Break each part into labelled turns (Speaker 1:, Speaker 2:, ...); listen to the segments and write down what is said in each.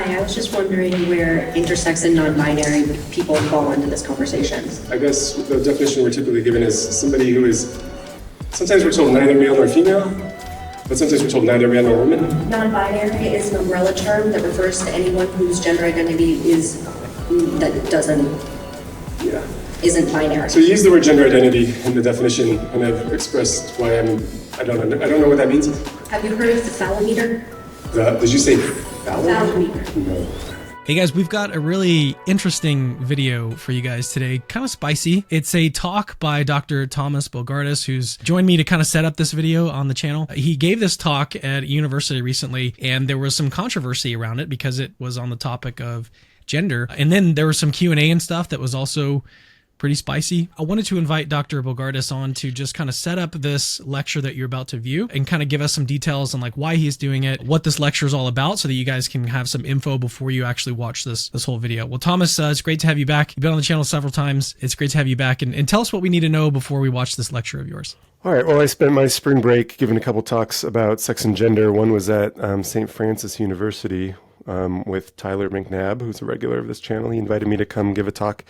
Speaker 1: Hi, I was just wondering where intersex and non-binary people fall into this conversation.
Speaker 2: I guess the definition we're typically given is somebody who is, sometimes we're told neither male nor female, but sometimes we're told neither man nor woman.
Speaker 1: Non-binary is an umbrella term that refers to anyone whose gender identity is, isn't binary.
Speaker 2: So you use the word gender identity in the definition, and I've expressed why I don't know what that means.
Speaker 1: Have you heard of the phallometer?
Speaker 2: Did you say phallometer? No.
Speaker 3: Hey guys, we've got a really interesting video for you guys today, kind of spicy. It's a talk by Dr. Tomas Bogardus, who's joined me to kind of set up this video on the channel. He gave this talk at a university recently, and there was some controversy around it because it was on the topic of gender. And then there was some Q&A and stuff that was also pretty spicy. I wanted to invite Dr. Bogardus on to just kind of set up this lecture that you're about to view and kind of give us some details on like why he's doing it, what this lecture is all about, so that you guys can have some info before you actually watch this whole video. Well, Thomas, it's great to have you back. You've been on the channel several times. It's great to have you back. And tell us what we need to know before we watch this lecture of yours.
Speaker 2: All right. Well, I spent my spring break giving a couple talks about sex and gender. One was at St. Francis University with Tyler McNabb, who's a regular of this channel. He invited me to come give a talk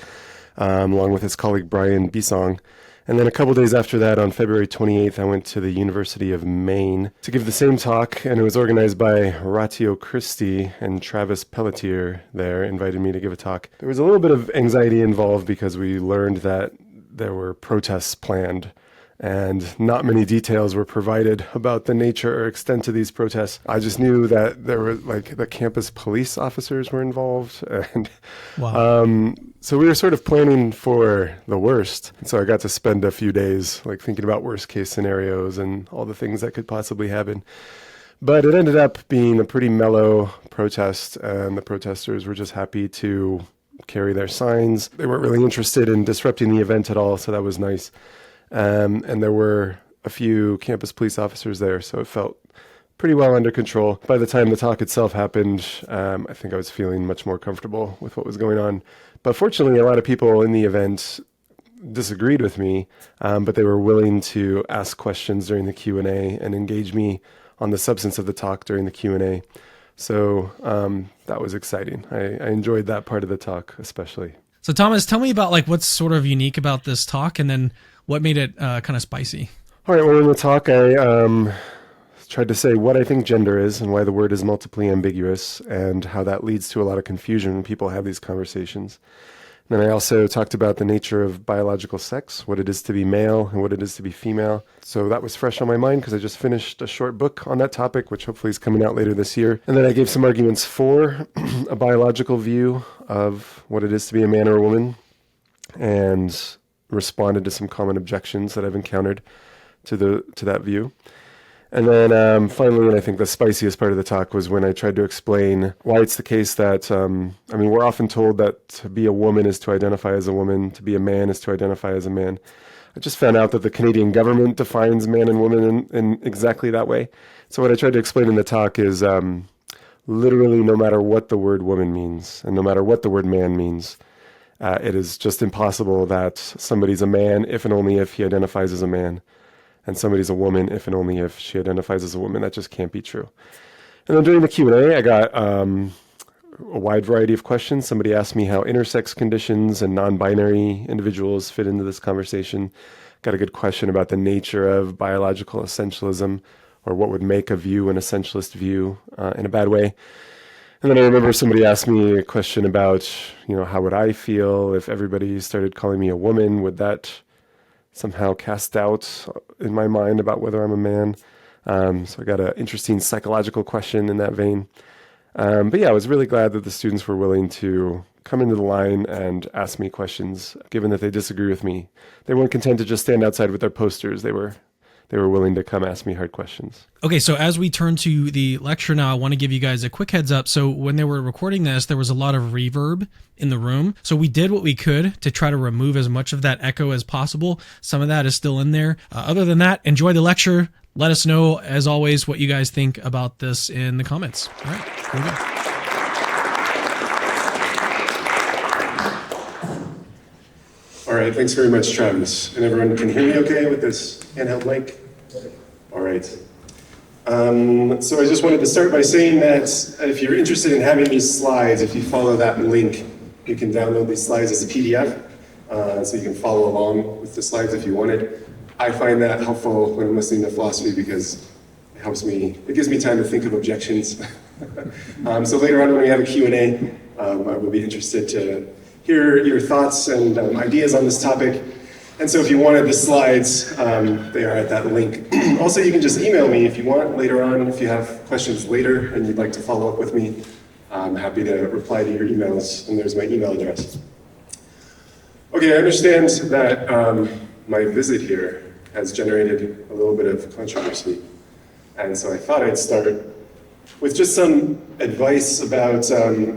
Speaker 2: along with his colleague Brian Bisong. And then a couple days after that, on February 28th, I went to the University of Maine to give the same talk, and it was organized by Ratio Christie, and Travis Pelletier there invited me to give a talk. There was a little bit of anxiety involved because we learned that there were protests planned, and not many details were provided about the nature or extent of these protests. I just knew that there were, like, the campus police officers were involved, and
Speaker 3: wow.
Speaker 2: So we were sort of planning for the worst. And so I got to spend a few days like thinking about worst case scenarios and all the things that could possibly happen. But it ended up being a pretty mellow protest, and the protesters were just happy to carry their signs. They weren't really interested in disrupting the event at all, so that was nice. And there were a few campus police officers there, so it felt pretty well under control. By the time the talk itself happened, I think I was feeling much more comfortable with what was going on. But fortunately, a lot of people in the event disagreed with me, but they were willing to ask questions during the Q&A and engage me on the substance of the talk during the Q&A. So that was exciting. I enjoyed that part of the talk especially.
Speaker 3: So Thomas, tell me about like what's sort of unique about this talk, and then what made it kind of spicy.
Speaker 2: All right, well, in the talk, I tried to say what I think gender is and why the word is multiply ambiguous and how that leads to a lot of confusion when people have these conversations. And then I also talked about the nature of biological sex, what it is to be male and what it is to be female. So that was fresh on my mind because I just finished a short book on that topic, which hopefully is coming out later this year. And then I gave some arguments for a biological view of what it is to be a man or a woman, and responded to some common objections that I've encountered to that view. And then finally, and I think the spiciest part of the talk was when I tried to explain why it's the case that, we're often told that to be a woman is to identify as a woman, to be a man is to identify as a man. I just found out that the Canadian government defines man and woman in exactly that way. So what I tried to explain in the talk is literally no matter what the word woman means and no matter what the word man means, it is just impossible that somebody's a man if and only if he identifies as a man, and somebody's a woman if and only if she identifies as a woman. That just can't be true. And then during the Q&A, I got a wide variety of questions. Somebody asked me how intersex conditions and non-binary individuals fit into this conversation. Got a good question about the nature of biological essentialism, or what would make a view an essentialist view in a bad way. And then I remember somebody asked me a question about, how would I feel if everybody started calling me a woman? Would that somehow cast doubt in my mind about whether I'm a man? So I got an interesting psychological question in that vein. But yeah, I was really glad that the students were willing to come into the line and ask me questions, given that they disagree with me. They weren't content to just stand outside with their posters. They were willing to come ask me hard questions.
Speaker 3: Okay, so as we turn to the lecture now, I want to give you guys a quick heads up. So when they were recording this, there was a lot of reverb in the room. So we did what we could to try to remove as much of that echo as possible. Some of that is still in there. Other than that, enjoy the lecture. Let us know, as always, what you guys think about this in the comments. All right, here we go.
Speaker 2: All right, thanks very much, Travis. And everyone can hear me okay with this handheld mic? All right. So I just wanted to start by saying that if you're interested in having these slides, if you follow that link, you can download these slides as a PDF, so you can follow along with the slides if you wanted. I find that helpful when I'm listening to philosophy because it gives me time to think of objections. So later on when we have a Q&A, I will be interested to hear your thoughts and ideas on this topic. And so if you wanted the slides, they are at that link. Also, you can just email me if you want later on. If you have questions later and you'd like to follow up with me, I'm happy to reply to your emails, and there's my email address. Okay, I understand that my visit here has generated a little bit of controversy. And so I thought I'd start with just some advice about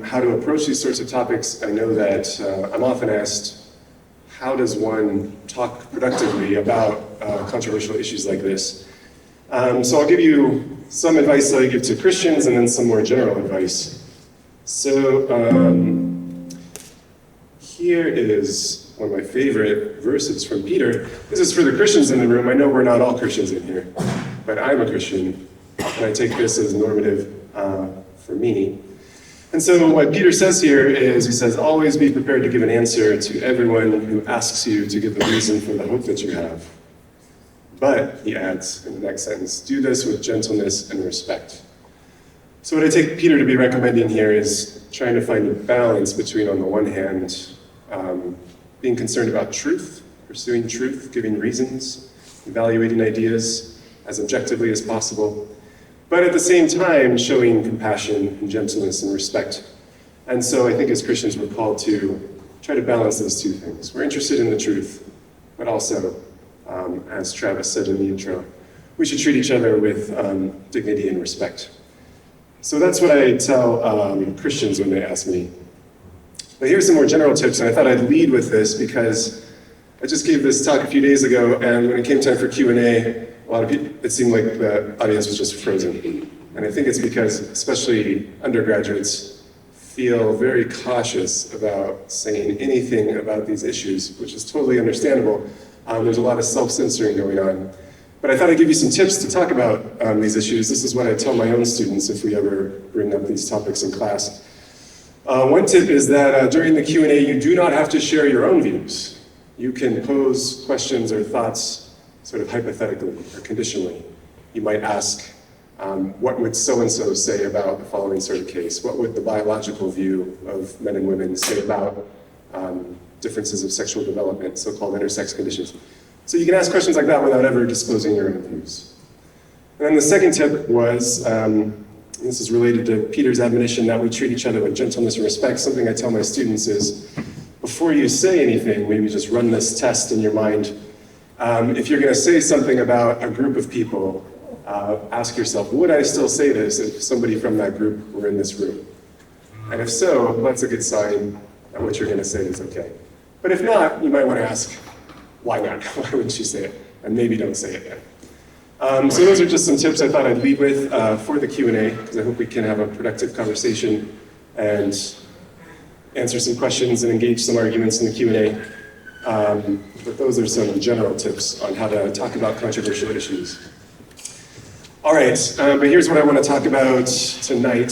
Speaker 2: how to approach these sorts of topics. I know that I'm often asked, how does one talk productively about controversial issues like this? So I'll give you some advice that I give to Christians and then some more general advice. So here is one of my favorite verses from Peter. This is for the Christians in the room. I know we're not all Christians in here, but I'm a Christian, and I take this as normative for me. And so what Peter says here is, he says, always be prepared to give an answer to everyone who asks you to give the reason for the hope that you have. But, he adds in the next sentence, do this with gentleness and respect. So what I take Peter to be recommending here is trying to find a balance between, on the one hand, being concerned about truth, pursuing truth, giving reasons, evaluating ideas as objectively as possible, but at the same time showing compassion and gentleness and respect. And so I think as Christians we're called to try to balance those two things. We're interested in the truth, but also, as Travis said in the intro, we should treat each other with dignity and respect. So that's what I tell Christians when they ask me. But here's some more general tips, and I thought I'd lead with this because I just gave this talk a few days ago, and when it came time for Q&A, a lot of people, it seemed like the audience was just frozen. And I think it's because, especially undergraduates, feel very cautious about saying anything about these issues, which is totally understandable. There's a lot of self-censoring going on. But I thought I'd give you some tips to talk about these issues. This is what I tell my own students if we ever bring up these topics in class. One tip is that during the Q&A, you do not have to share your own views. You can pose questions or thoughts sort of hypothetically or conditionally. You might ask, what would so-and-so say about the following sort of case? What would the biological view of men and women say about differences of sexual development, so-called intersex conditions? So you can ask questions like that without ever disclosing your own views. And then the second tip was, this is related to Peter's admonition that we treat each other with gentleness and respect. Something I tell my students is, before you say anything, maybe just run this test in your mind. If you're going to say something about a group of people, ask yourself, would I still say this if somebody from that group were in this room? And if so, that's a good sign that what you're going to say is okay. But if not, you might want to ask, why not? Why wouldn't you say it? And maybe don't say it then. So those are just some tips I thought I'd lead with for the Q&A, because I hope we can have a productive conversation and answer some questions and engage some arguments in the Q&A. But those are some general tips on how to talk about controversial issues. All right, but here's what I want to talk about tonight.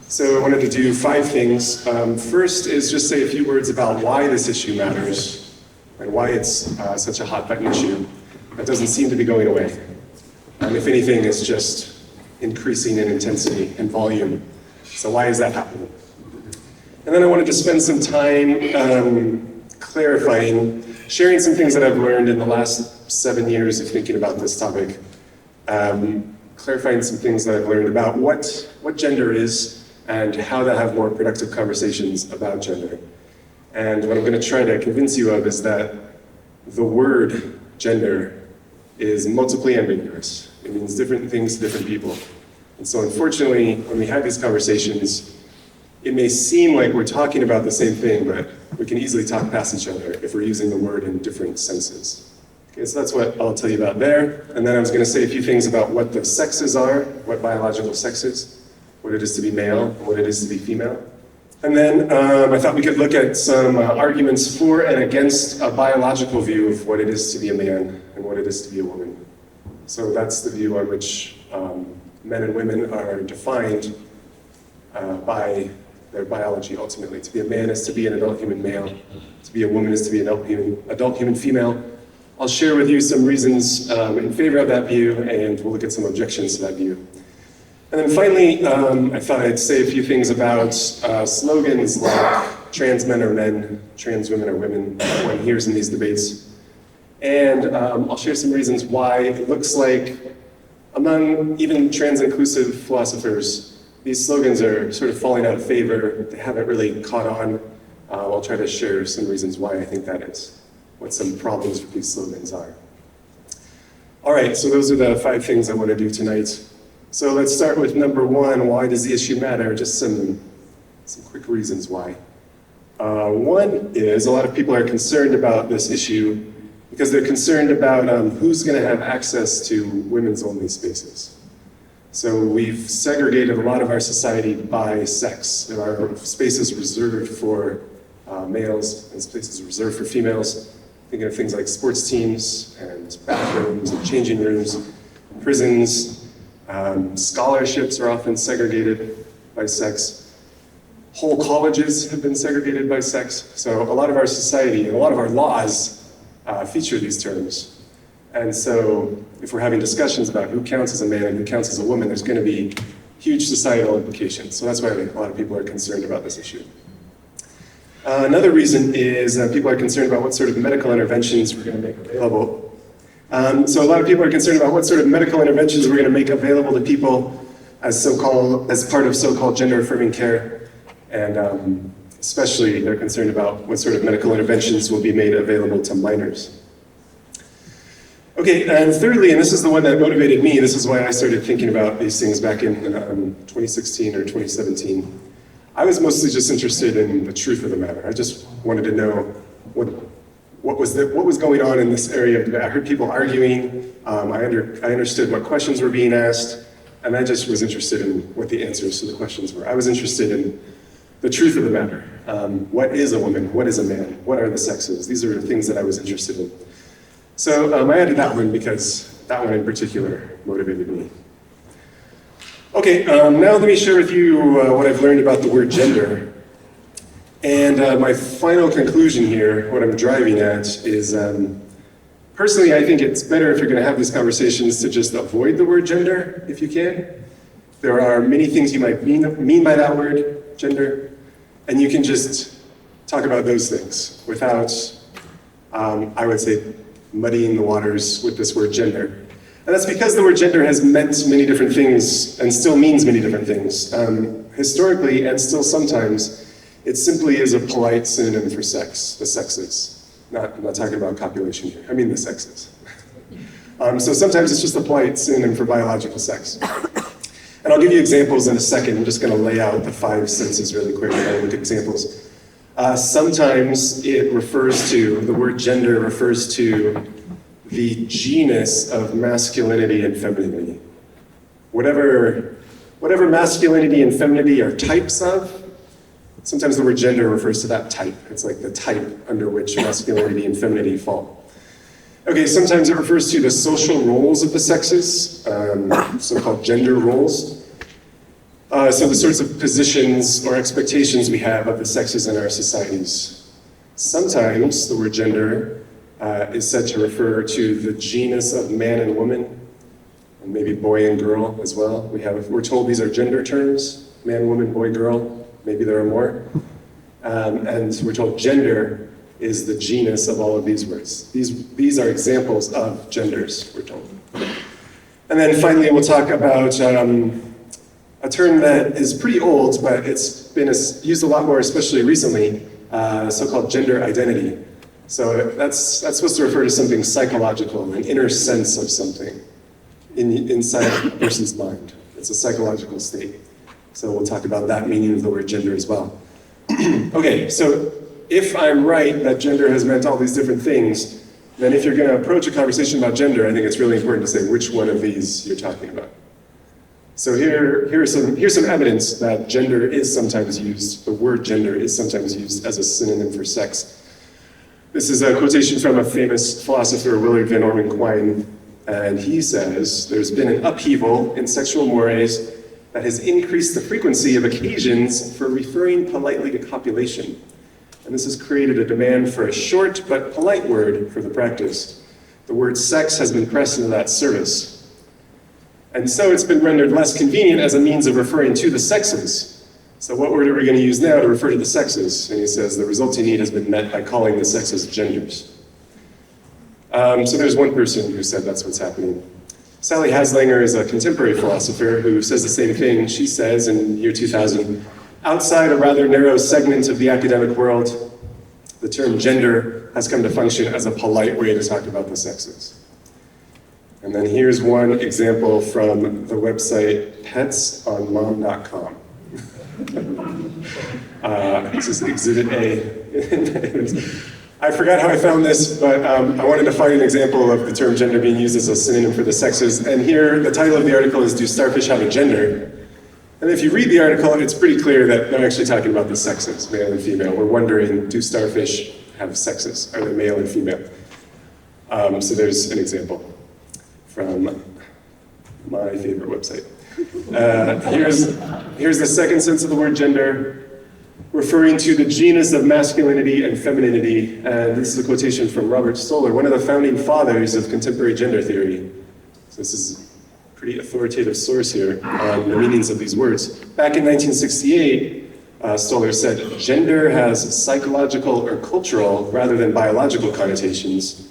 Speaker 2: So I wanted to do 5 things. First is just say a few words about why this issue matters and why it's such a hot button issue that doesn't seem to be going away. If anything, it's just increasing in intensity and volume. So why is that happening? And then I wanted to spend some time clarifying, sharing some things that I've learned in the last 7 years of thinking about this topic. Clarifying some things that I've learned about what gender is and how to have more productive conversations about gender. And what I'm going to try to convince you of is that the word gender is multiply ambiguous. It means different things to different people. And so unfortunately, when we have these conversations, it may seem like we're talking about the same thing, but we can easily talk past each other if we're using the word in different senses. Okay, so that's what I'll tell you about there. And then I was going to say a few things about what the sexes are, what biological sex is, what it is to be male, and what it is to be female. And then I thought we could look at some arguments for and against a biological view of what it is to be a man and what it is to be a woman. So that's the view on which men and women are defined by their biology ultimately. To be a man is to be an adult human male. To be a woman is to be an adult human female. I'll share with you some reasons in favor of that view, and we'll look at some objections to that view. And then finally, I thought I'd say a few things about slogans like trans men are men, trans women are women, that one hears in these debates. And I'll share some reasons why it looks like among even trans-inclusive philosophers, these slogans are sort of falling out of favor. They haven't really caught on. I'll try to share some reasons why I think that is, what some problems with these slogans are. All right, so those are the 5 things I want to do tonight. So let's start with number 1, why does the issue matter? Just some quick reasons why. One is a lot of people are concerned about this issue because they're concerned about who's going to have access to women's only spaces. So we've segregated a lot of our society by sex. There are spaces reserved for males and spaces reserved for females. Thinking of things like sports teams and bathrooms and changing rooms, prisons. Scholarships are often segregated by sex. Whole colleges have been segregated by sex. So a lot of our society and a lot of our laws feature these terms. And so if we're having discussions about who counts as a man and who counts as a woman, there's going to be huge societal implications. So that's why a lot of people are concerned about this issue. Another reason is people are concerned about what sort of medical interventions we're going to make available. So a lot of people are concerned about what sort of medical interventions we're going to make available to people as part of so-called gender-affirming care. And especially they're concerned about what sort of medical interventions will be made available to minors. Okay, and thirdly, and this is the one that motivated me, this is why I started thinking about these things back in 2016 or 2017. I was mostly just interested in the truth of the matter. I just wanted to know what was going on in this area. I heard people arguing, I understood what questions were being asked, and I just was interested in what the answers to the questions were. I was interested in the truth of the matter. What is a woman? What is a man? What are the sexes? These are the things that I was interested in. So I added that one because that one in particular motivated me. Okay, now let me share with you what I've learned about the word gender. And my final conclusion here, what I'm driving at, is personally I think it's better if you're going to have these conversations to just avoid the word gender, if you can. There are many things you might mean by that word, gender, and you can just talk about those things without, I would say, muddying the waters with this word gender. And that's because the word gender has meant many different things and still means many different things. Historically, and still sometimes, it simply is a polite synonym for sex, the sexes. I'm not talking about copulation here, I mean the sexes. So sometimes it's just a polite synonym for biological sex. And I'll give you examples in a second. I'm just going to lay out the 5 senses really quickly and look at examples. Sometimes the word gender refers to the genus of masculinity and femininity. Whatever masculinity and femininity are types of, sometimes the word gender refers to that type. It's like the type under which masculinity and femininity fall. Okay, sometimes it refers to the social roles of the sexes, so-called gender roles. So the sorts of positions or expectations we have of the sexes in our societies. Sometimes the word gender is said to refer to the genus of man and woman, and maybe boy and girl as well. We're told these are gender terms, man, woman, boy, girl. Maybe there are more. And we're told gender is the genus of all of these words. These are examples of genders, we're told. And then finally, we'll talk about a term that is pretty old, but it's been used a lot more, especially recently, so-called gender identity. So that's supposed to refer to something psychological, an inner sense of something inside a person's mind. It's a psychological state. So we'll talk about that meaning of the word gender as well. Okay, so if I'm right that gender has meant all these different things, then if you're going to approach a conversation about gender, I think it's really important to say which one of these you're talking about. So here's some evidence that gender is sometimes used, the word gender is sometimes used as a synonym for sex. This is a quotation from a famous philosopher, Willard Van Orman Quine. And he says there's been an upheaval in sexual mores that has increased the frequency of occasions for referring politely to copulation. And this has created a demand for a short but polite word for the practice. The word sex has been pressed into that service. And so it's been rendered less convenient as a means of referring to the sexes. So what word are we going to use now to refer to the sexes? And he says the resulting need has been met by calling the sexes genders. So there's one person who said that's what's happening. Sally Haslanger is a contemporary philosopher who says the same thing. She says in year 2000, outside a rather narrow segment of the academic world, the term gender has come to function as a polite way to talk about the sexes. And then here's one example from the website petsonmom.com. This is Exhibit A. I forgot how I found this, but I wanted to find an example of the term gender being used as a synonym for the sexes. And here, the title of the article is, Do Starfish Have a Gender? And if you read the article, it's pretty clear that they're actually talking about the sexes, male and female. We're wondering, do starfish have sexes? Are they male and female? So there's an example from my favorite website. Here's the second sense of the word gender, referring to the genus of masculinity and femininity. And this is a quotation from Robert Stoller, one of the founding fathers of contemporary gender theory. So this is a pretty authoritative source here on the meanings of these words. Back in 1968, Stoller said, gender has psychological or cultural rather than biological connotations.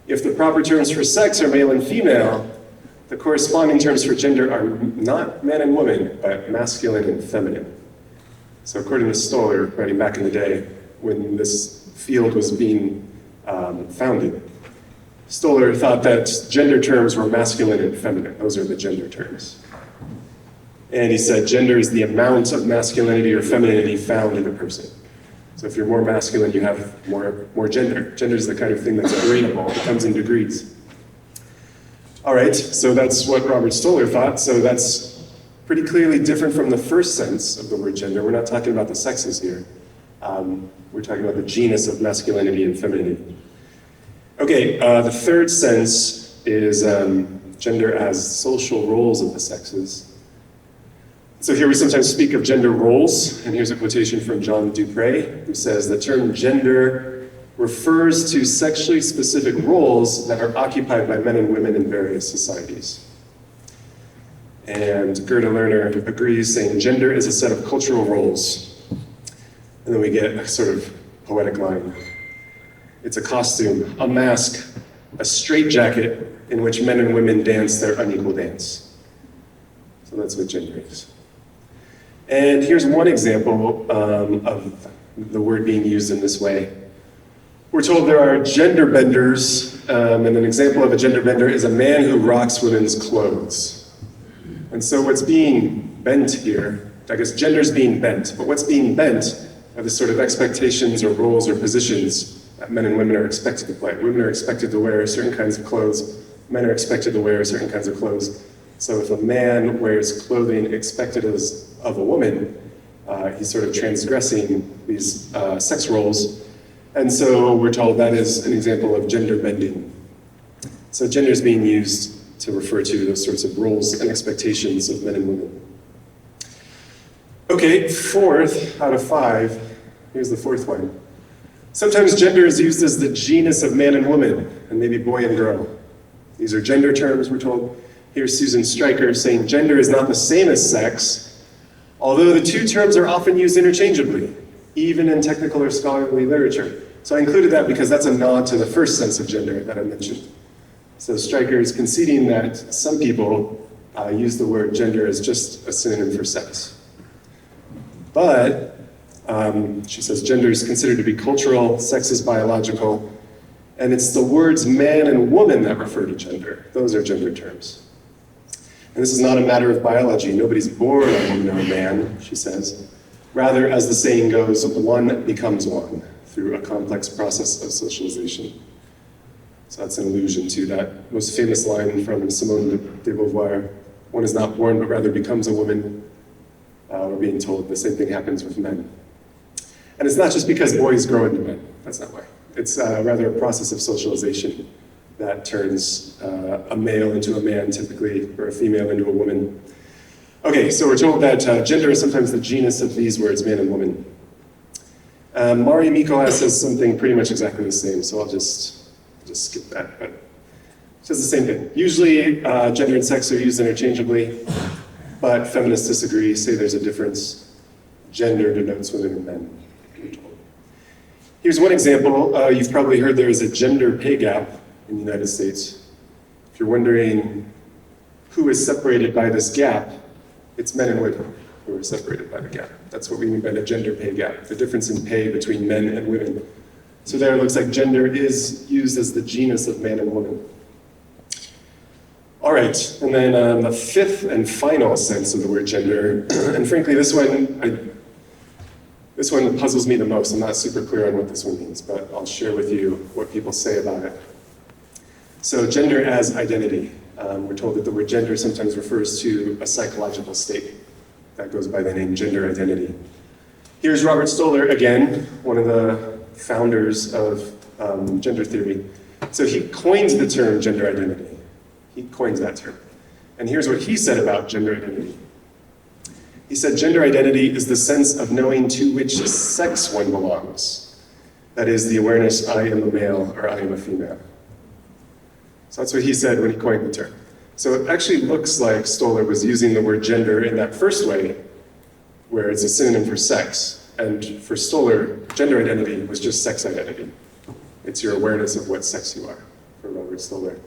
Speaker 2: If the proper terms for sex are male and female, the corresponding terms for gender are not man and woman, but masculine and feminine. So according to Stoller, writing back in the day, when this field was being founded, Stoller thought that gender terms were masculine and feminine. Those are the gender terms. And he said gender is the amount of masculinity or femininity found in a person. So if you're more masculine, you have more gender. Gender is the kind of thing that's gradable. It comes in degrees. All right, so that's what Robert Stoller thought. So that's pretty clearly different from the first sense of the word gender. We're not talking about the sexes here. We're talking about the genus of masculinity and femininity. Okay, the third sense is gender as social roles of the sexes. So here we sometimes speak of gender roles, and here's a quotation from John Dupre, who says the term gender refers to sexually specific roles that are occupied by men and women in various societies. And Gerda Lerner agrees, saying gender is a set of cultural roles. And then we get a sort of poetic line. It's a costume, a mask, a straitjacket in which men and women dance their unequal dance. So that's what gender is. And here's one example of the word being used in this way. We're told there are gender benders, and an example of a gender bender is a man who rocks women's clothes. And so what's being bent here, I guess gender's being bent, but what's being bent are the sort of expectations or roles or positions that men and women are expected to play. Women are expected to wear certain kinds of clothes, men are expected to wear certain kinds of clothes. So if a man wears clothing expected of a woman, he's sort of transgressing these sex roles. And so we're told that is an example of gender bending. So gender is being used to refer to those sorts of roles and expectations of men and women. Okay, fourth out of 5, here's the fourth one. Sometimes gender is used as the genus of man and woman, and maybe boy and girl. These are gender terms, we're told. Here's Susan Stryker saying gender is not the same as sex, although the two terms are often used interchangeably, even in technical or scholarly literature. So I included that because that's a nod to the first sense of gender that I mentioned. So Stryker is conceding that some people use the word gender as just a synonym for sex. But she says gender is considered to be cultural, sex is biological, and it's the words man and woman that refer to gender. Those are gender terms. And this is not a matter of biology. Nobody's born a woman or a man, she says. Rather, as the saying goes, one becomes one through a complex process of socialization. So that's an allusion to that most famous line from Simone de Beauvoir, one is not born but rather becomes a woman. We're being told the same thing happens with men. And it's not just because boys grow into men, that's not why. It's rather a process of socialization that turns a male into a man typically, or a female into a woman. Okay, so we're told that gender is sometimes the genus of these words, man and woman. Mari Mikola says something pretty much exactly the same, so I'll just skip that. But it says the same thing. Usually, gender and sex are used interchangeably, but feminists disagree, say there's a difference. Gender denotes women and men, we're told. Here's one example. You've probably heard there is a gender pay gap in the United States. If you're wondering who is separated by this gap, it's men and women who are separated by the gap. That's what we mean by the gender pay gap, the difference in pay between men and women. So there it looks like gender is used as the genus of man and woman. All right, and then the fifth and final sense of the word gender, and frankly this one puzzles me the most. I'm not super clear on what this one means, but I'll share with you what people say about it. So gender as identity. We're told that the word gender sometimes refers to a psychological state that goes by the name gender identity. Here's Robert Stoller again, one of the founders of gender theory. So he coins the term gender identity. He coins that term. And here's what he said about gender identity. He said, gender identity is the sense of knowing to which sex one belongs. That is the awareness, I am a male or I am a female. So that's what he said when he coined the term. So it actually looks like Stoller was using the word gender in that first way, where it's a synonym for sex. And for Stoller, gender identity was just sex identity. It's your awareness of what sex you are, for Robert Stoller.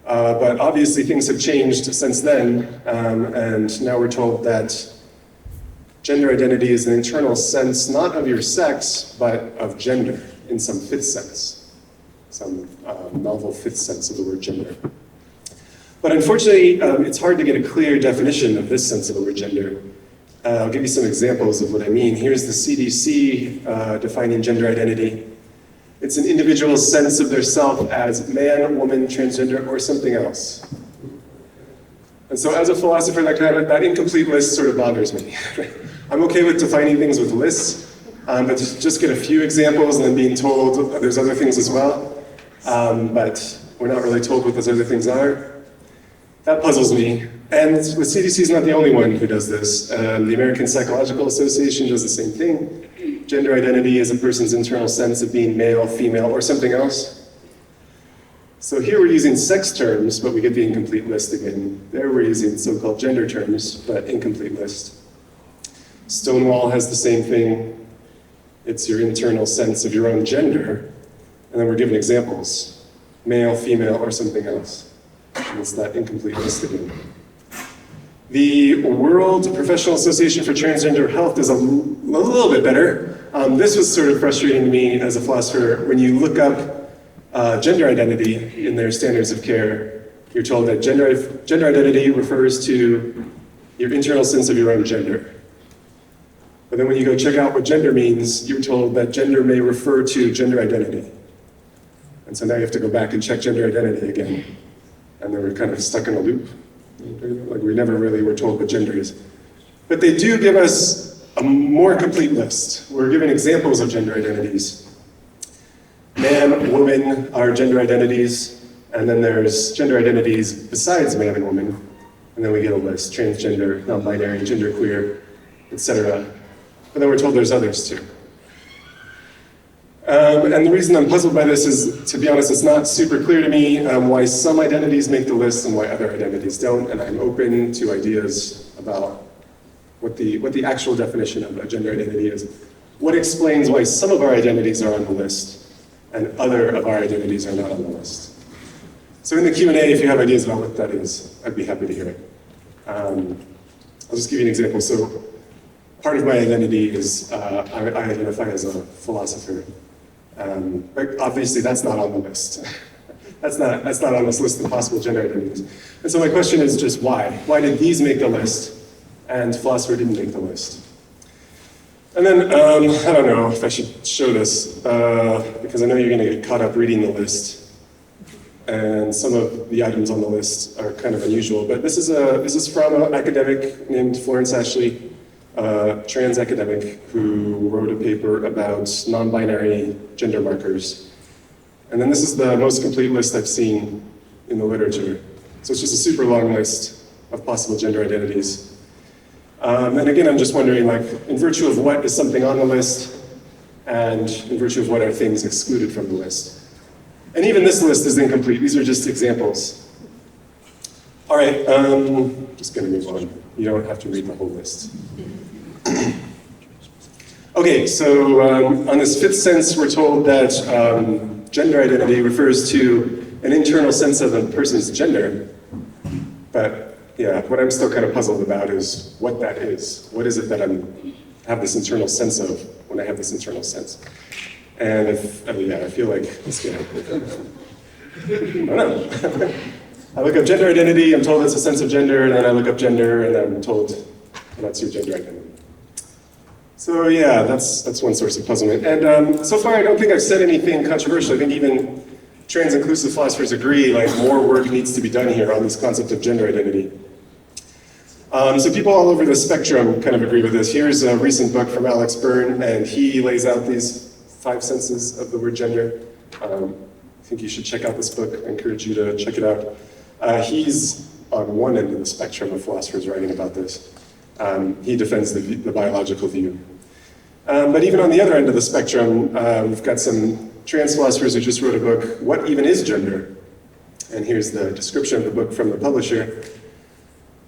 Speaker 2: But obviously things have changed since then, and now we're told that gender identity is an internal sense, not of your sex, but of gender, in some fifth sense, some novel fifth sense of the word gender. But unfortunately, it's hard to get a clear definition of this sense of the word gender. I'll give you some examples of what I mean. Here's the CDC defining gender identity. It's an individual's sense of their self as man, woman, transgender, or something else. And so as a philosopher, that incomplete list sort of bothers me. I'm okay with defining things with lists, but to just get a few examples and then being told there's other things as well, but we're not really told what those other things are. That puzzles me. And the CDC is not the only one who does this. The American Psychological Association does the same thing. Gender identity is a person's internal sense of being male, female, or something else. So here we're using sex terms, but we get the incomplete list again. There we're using so-called gender terms, but incomplete list. Stonewall has the same thing. It's your internal sense of your own gender. And then we're given examples. Male, female, or something else. And it's that incomplete list again. The World Professional Association for Transgender Health is a little bit better. This was sort of frustrating to me as a philosopher. When you look up gender identity in their standards of care, you're told that gender identity refers to your internal sense of your own gender. But then when you go check out what gender means, you're told that gender may refer to gender identity. And so now you have to go back and check gender identity again. And then we're kind of stuck in a loop. Like we never really were told what gender is. But they do give us a more complete list. We're given examples of gender identities. Man, woman are gender identities, and then there's gender identities besides man and woman. And then we get a list, transgender, non-binary, genderqueer, etc. But then we're told there's others too. And the reason I'm puzzled by this is, to be honest, it's not super clear to me why some identities make the list and why other identities don't, and I'm open to ideas about what the actual definition of a gender identity is. What explains why some of our identities are on the list and other of our identities are not on the list? So in the Q&A, if you have ideas about what that is, I'd be happy to hear it. I'll just give you an example. So part of my identity is I identify as a philosopher. But obviously that's not on the list. that's not on this list of possible gender identities. And so my question is just why? Why did these make the list and philosopher didn't make the list? And then, I don't know if I should show this, because I know you're gonna get caught up reading the list. And some of the items on the list are kind of unusual, but this is from an academic named Florence Ashley, trans academic who wrote a paper about non-binary gender markers. And then this is the most complete list I've seen in the literature. So it's just a super long list of possible gender identities. And again, I'm just wondering, like, in virtue of what is something on the list, and in virtue of what are things excluded from the list. And even this list is incomplete. These are just examples. All right, just gonna move on. You don't have to read the whole list. Okay, so on this fifth sense, we're told that gender identity refers to an internal sense of a person's gender. But yeah, what I'm still kind of puzzled about is what that is. What is it that I have this internal sense of when I have this internal sense? And I feel like this guy. I don't know. I look up gender identity, I'm told it's a sense of gender, and then I look up gender, and I'm told that's your gender identity. So yeah, that's one source of puzzlement. And so far, I don't think I've said anything controversial. I think even trans-inclusive philosophers agree, like, more work needs to be done here on this concept of gender identity. So people all over the spectrum kind of agree with this. Here's a recent book from Alex Byrne, and he lays out these 5 senses of the word gender. I think you should check out this book. I encourage you to check it out. He's on one end of the spectrum of philosophers writing about this. He defends the biological view. But even on the other end of the spectrum, we've got some trans philosophers who just wrote a book, What Even Is Gender? And here's the description of the book from the publisher.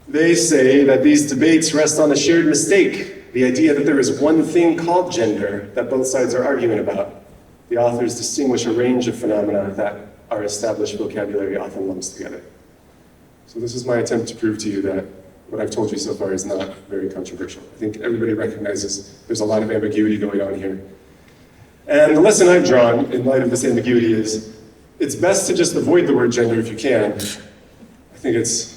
Speaker 2: They say that these debates rest on a shared mistake, the idea that there is one thing called gender that both sides are arguing about. The authors distinguish a range of phenomena that our established vocabulary often lumps together. So this is my attempt to prove to you that what I've told you so far is not very controversial. I think everybody recognizes there's a lot of ambiguity going on here. And the lesson I've drawn in light of this ambiguity is it's best to just avoid the word gender if you can. I think it's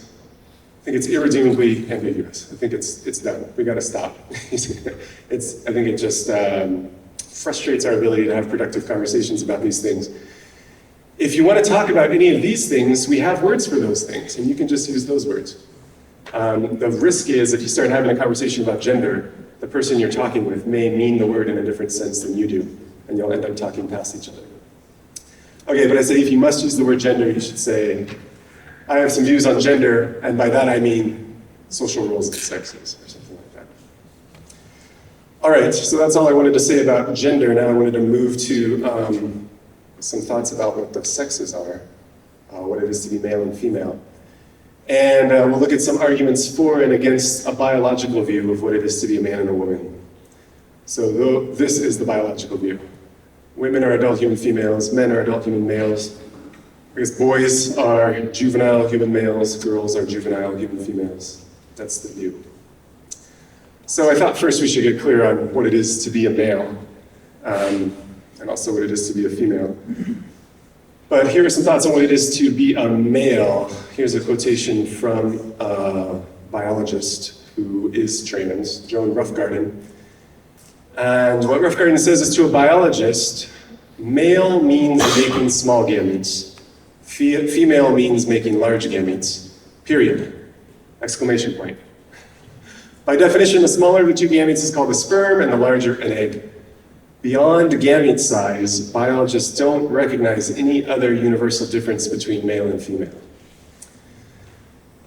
Speaker 2: irredeemably ambiguous. I think it's done. We got to stop. I think it just frustrates our ability to have productive conversations about these things. If you want to talk about any of these things, we have words for those things, and you can just use those words. The risk is if you start having a conversation about gender, the person you're talking with may mean the word in a different sense than you do, and you'll end up talking past each other. Okay, but I say if you must use the word gender, you should say, I have some views on gender, and by that I mean social roles and sexes, or something like that. All right, so that's all I wanted to say about gender. Now I wanted to move to some thoughts about what the sexes are, what it is to be male and female. And we'll look at some arguments for and against a biological view of what it is to be a man and a woman. So this is the biological view. Women are adult human females, men are adult human males. I guess boys are juvenile human males, girls are juvenile human females. That's the view. So I thought first we should get clear on what it is to be a male, and also what it is to be a female. But here are some thoughts on what it is to be a male. Here's a quotation from a biologist who is trans, Joan Roughgarden. And what Roughgarden says is, to a biologist, male means making small gametes. Female means making large gametes, period. Exclamation point. By definition, the smaller of the two gametes is called a sperm and the larger an egg. Beyond gamete size, biologists don't recognize any other universal difference between male and female.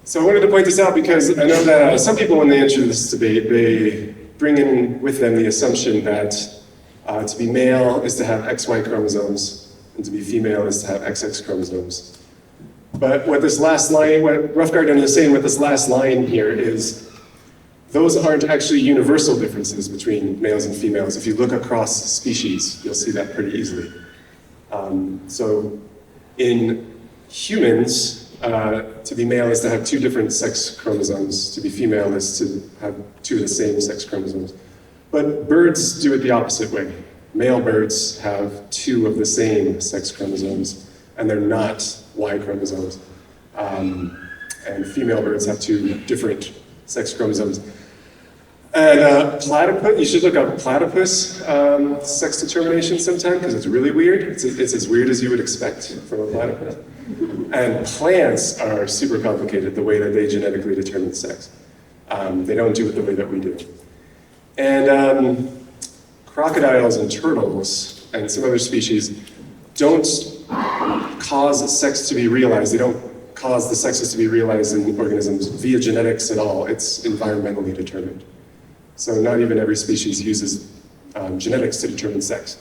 Speaker 2: So I wanted to point this out because I know that some people, when they enter this debate, they bring in with them the assumption that to be male is to have XY chromosomes, and to be female is to have XX chromosomes. But what Roughgarden is saying with this last line here is, those aren't actually universal differences between males and females. If you look across species, you'll see that pretty easily. So in humans, to be male is to have 2 different sex chromosomes. To be female is to have 2 of the same sex chromosomes. But birds do it the opposite way. Male birds have 2 of the same sex chromosomes, and they're not Y chromosomes. And female birds have 2 different sex chromosomes. And platypus, you should look up platypus sex determination sometime, because it's really weird. It's as weird as you would expect from a platypus. And plants are super complicated, the way that they genetically determine sex. They don't do it the way that we do. And crocodiles and turtles and some other species don't cause sex to be realized. They don't cause the sexes to be realized in organisms via genetics at all. It's environmentally determined. So not even every species uses genetics to determine sex.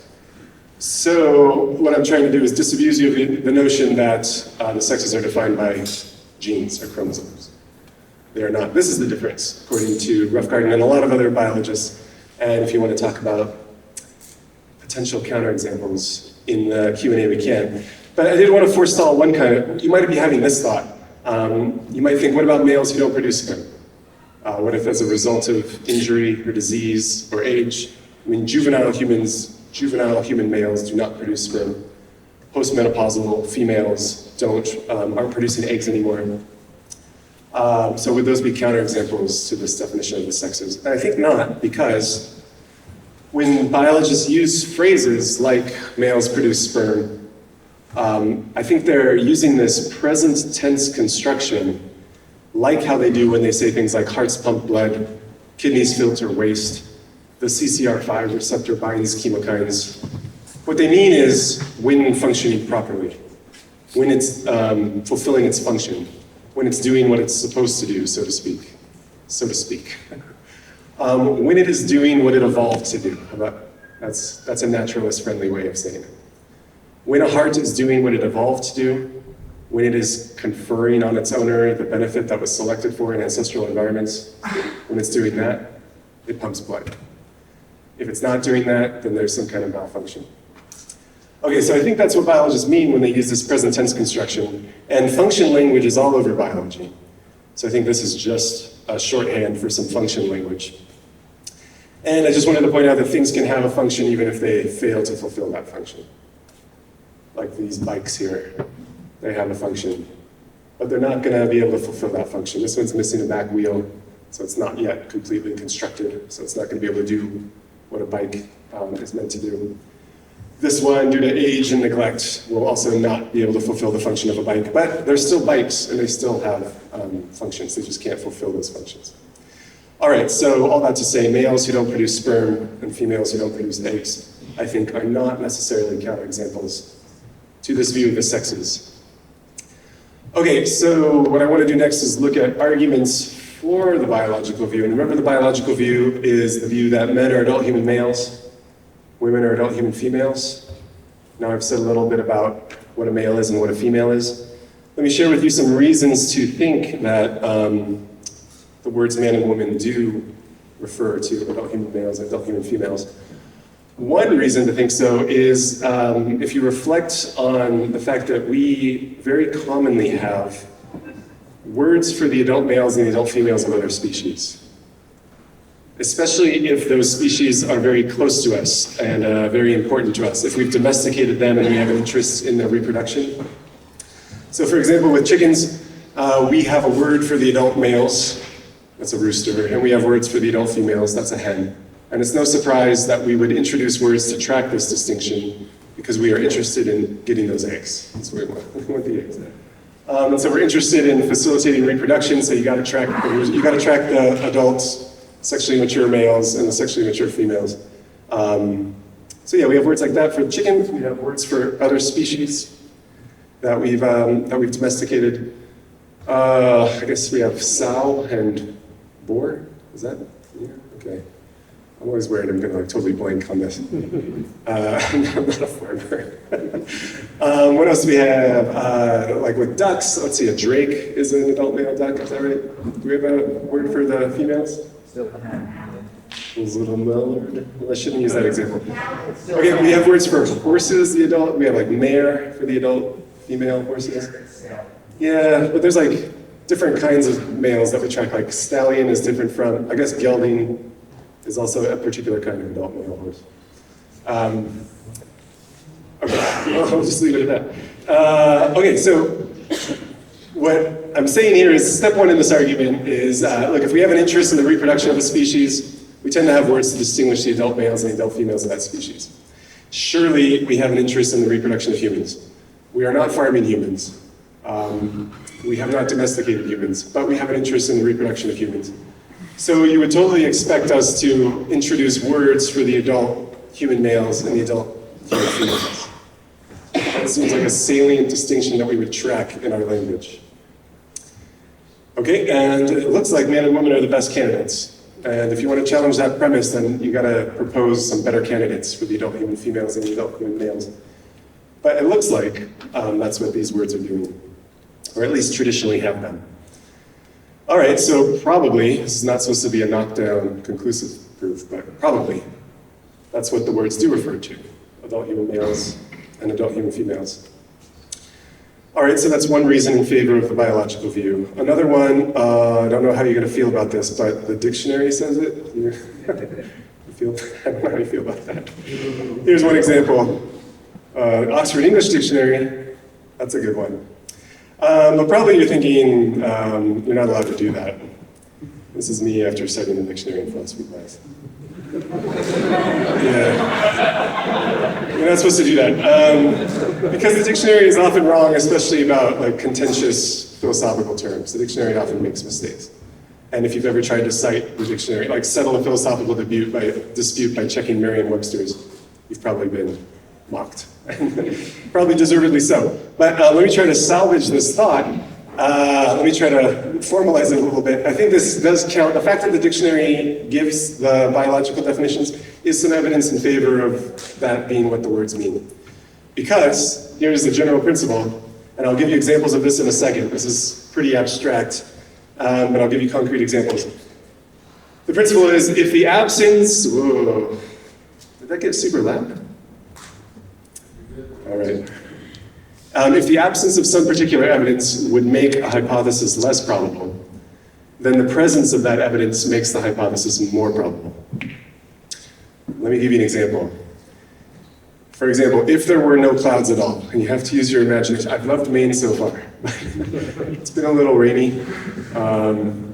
Speaker 2: So what I'm trying to do is disabuse you of the notion that the sexes are defined by genes or chromosomes. They are not. This is the difference, according to Roughgarden and a lot of other biologists. And if you want to talk about potential counterexamples in the Q&A, we can. But I did want to forestall one kind of, you might be having this thought. You might think, what about males who don't produce sperm? What if as a result of injury or disease or age? I mean, juvenile human males do not produce sperm. Postmenopausal females aren't producing eggs anymore. So would those be counterexamples to this definition of the sexes? And I think not, because when biologists use phrases like males produce sperm, I think they're using this present tense construction like how they do when they say things like hearts pump blood, kidneys filter waste, the CCR5 receptor binds chemokines. What they mean is when functioning properly, when it's fulfilling its function, when it's doing what it's supposed to do, so to speak. When it is doing what it evolved to do. That's a naturalist-friendly way of saying it. When a heart is doing what it evolved to do, when it is conferring on its owner the benefit that was selected for in ancestral environments, when it's doing that, it pumps blood. If it's not doing that, then there's some kind of malfunction. Okay, so I think that's what biologists mean when they use this present tense construction. And function language is all over biology. So I think this is just a shorthand for some function language. And I just wanted to point out that things can have a function even if they fail to fulfill that function. Like these bikes here, they have a function, but they're not going to be able to fulfill that function. This one's missing a back wheel, so it's not yet completely constructed, so it's not going to be able to do what a bike is meant to do. This one, due to age and neglect, will also not be able to fulfill the function of a bike, but they're still bikes and they still have functions. They just can't fulfill those functions. All right, so all that to say, males who don't produce sperm and females who don't produce eggs, I think are not necessarily counterexamples to this view of the sexes. Okay, so what I want to do next is look at arguments for the biological view. And remember, the biological view is the view that men are adult human males, women are adult human females. Now I've said a little bit about what a male is and what a female is. Let me share with you some reasons to think that the words man and woman do refer to adult human males and adult human females. One reason to think so is if you reflect on the fact that we very commonly have words for the adult males and the adult females of other species, especially if those species are very close to us and very important to us, if we've domesticated them and we have an interest in their reproduction. So for example, with chickens, we have a word for the adult males, that's a rooster, and we have words for the adult females, that's a hen. And it's no surprise that we would introduce words to track this distinction because we are interested in getting those eggs. That's what we want. We want the eggs. And so we're interested in facilitating reproduction, so you got to track the adults, sexually mature males and the sexually mature females. So yeah, we have words like that for chickens. We have words for other species that we've domesticated. I guess we have sow and boar. Is that? Yeah. Okay. I'm always worried I'm going to totally blank on this. I'm not a farmer. What else do we have? Like with ducks, let's see, a drake is an adult male duck, is that right? Do we have a word for the females? Little mallard. I shouldn't use that example. Okay, we have words for horses, the adult. We have like mare for the adult female horses. Yeah, but there's like different kinds of males that we track, like stallion is different from, I guess gelding is also a particular kind of adult male horse. Okay, I'll just leave it at that. Okay, so what I'm saying here is step one in this argument is, look, if we have an interest in the reproduction of a species, we tend to have words to distinguish the adult males and the adult females of that species. Surely we have an interest in the reproduction of humans. We are not farming humans. We have not domesticated humans, but we have an interest in the reproduction of humans. So you would totally expect us to introduce words for the adult human males and the adult human females. And seems like a salient distinction that we would track in our language. Okay, and it looks like man and woman are the best candidates. And if you want to challenge that premise, then you got to propose some better candidates for the adult human females and the adult human males. But it looks like that's what these words are doing, or at least traditionally have done. All right, so probably, this is not supposed to be a knockdown conclusive proof, but probably that's what the words do refer to, adult human males and adult human females. All right, so that's one reason in favor of the biological view. Another one, I don't know how you're going to feel about this, but the dictionary says it. I don't know how you feel about that. Here's one example. Oxford English Dictionary, that's a good one. But probably you're thinking, you're not allowed to do that. This is me after studying the dictionary in philosophy class. Yeah. You're not supposed to do that. Because the dictionary is often wrong, especially about like contentious philosophical terms. The dictionary often makes mistakes. And if you've ever tried to cite the dictionary, like settle a philosophical dispute by checking Merriam-Webster's, you've probably been mocked. Probably deservedly so. But let me try to salvage this thought. Let me try to formalize it a little bit. I think this does count. The fact that the dictionary gives the biological definitions is some evidence in favor of that being what the words mean. Because here's the general principle, and I'll give you examples of this in a second. This is pretty abstract, but I'll give you concrete examples. The principle is if the absence, whoa, did that get super loud? All right. If the absence of some particular evidence would make a hypothesis less probable, then the presence of that evidence makes the hypothesis more probable. Let me give you an example. For example, if there were no clouds at all, and you have to use your imagination. I've loved Maine so far. It's been a little rainy,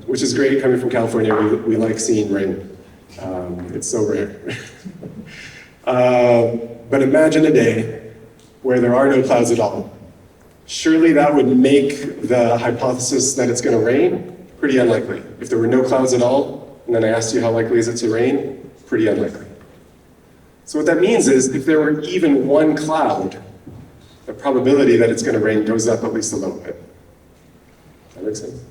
Speaker 2: which is great coming from California. We like seeing rain. It's so rare. But imagine a day where there are no clouds at all. Surely that would make the hypothesis that it's going to rain pretty unlikely. If there were no clouds at all, and then I asked you how likely is it to rain, pretty unlikely. So what that means is if there were even one cloud, the probability that it's going to rain goes up at least a little bit. Does that make sense?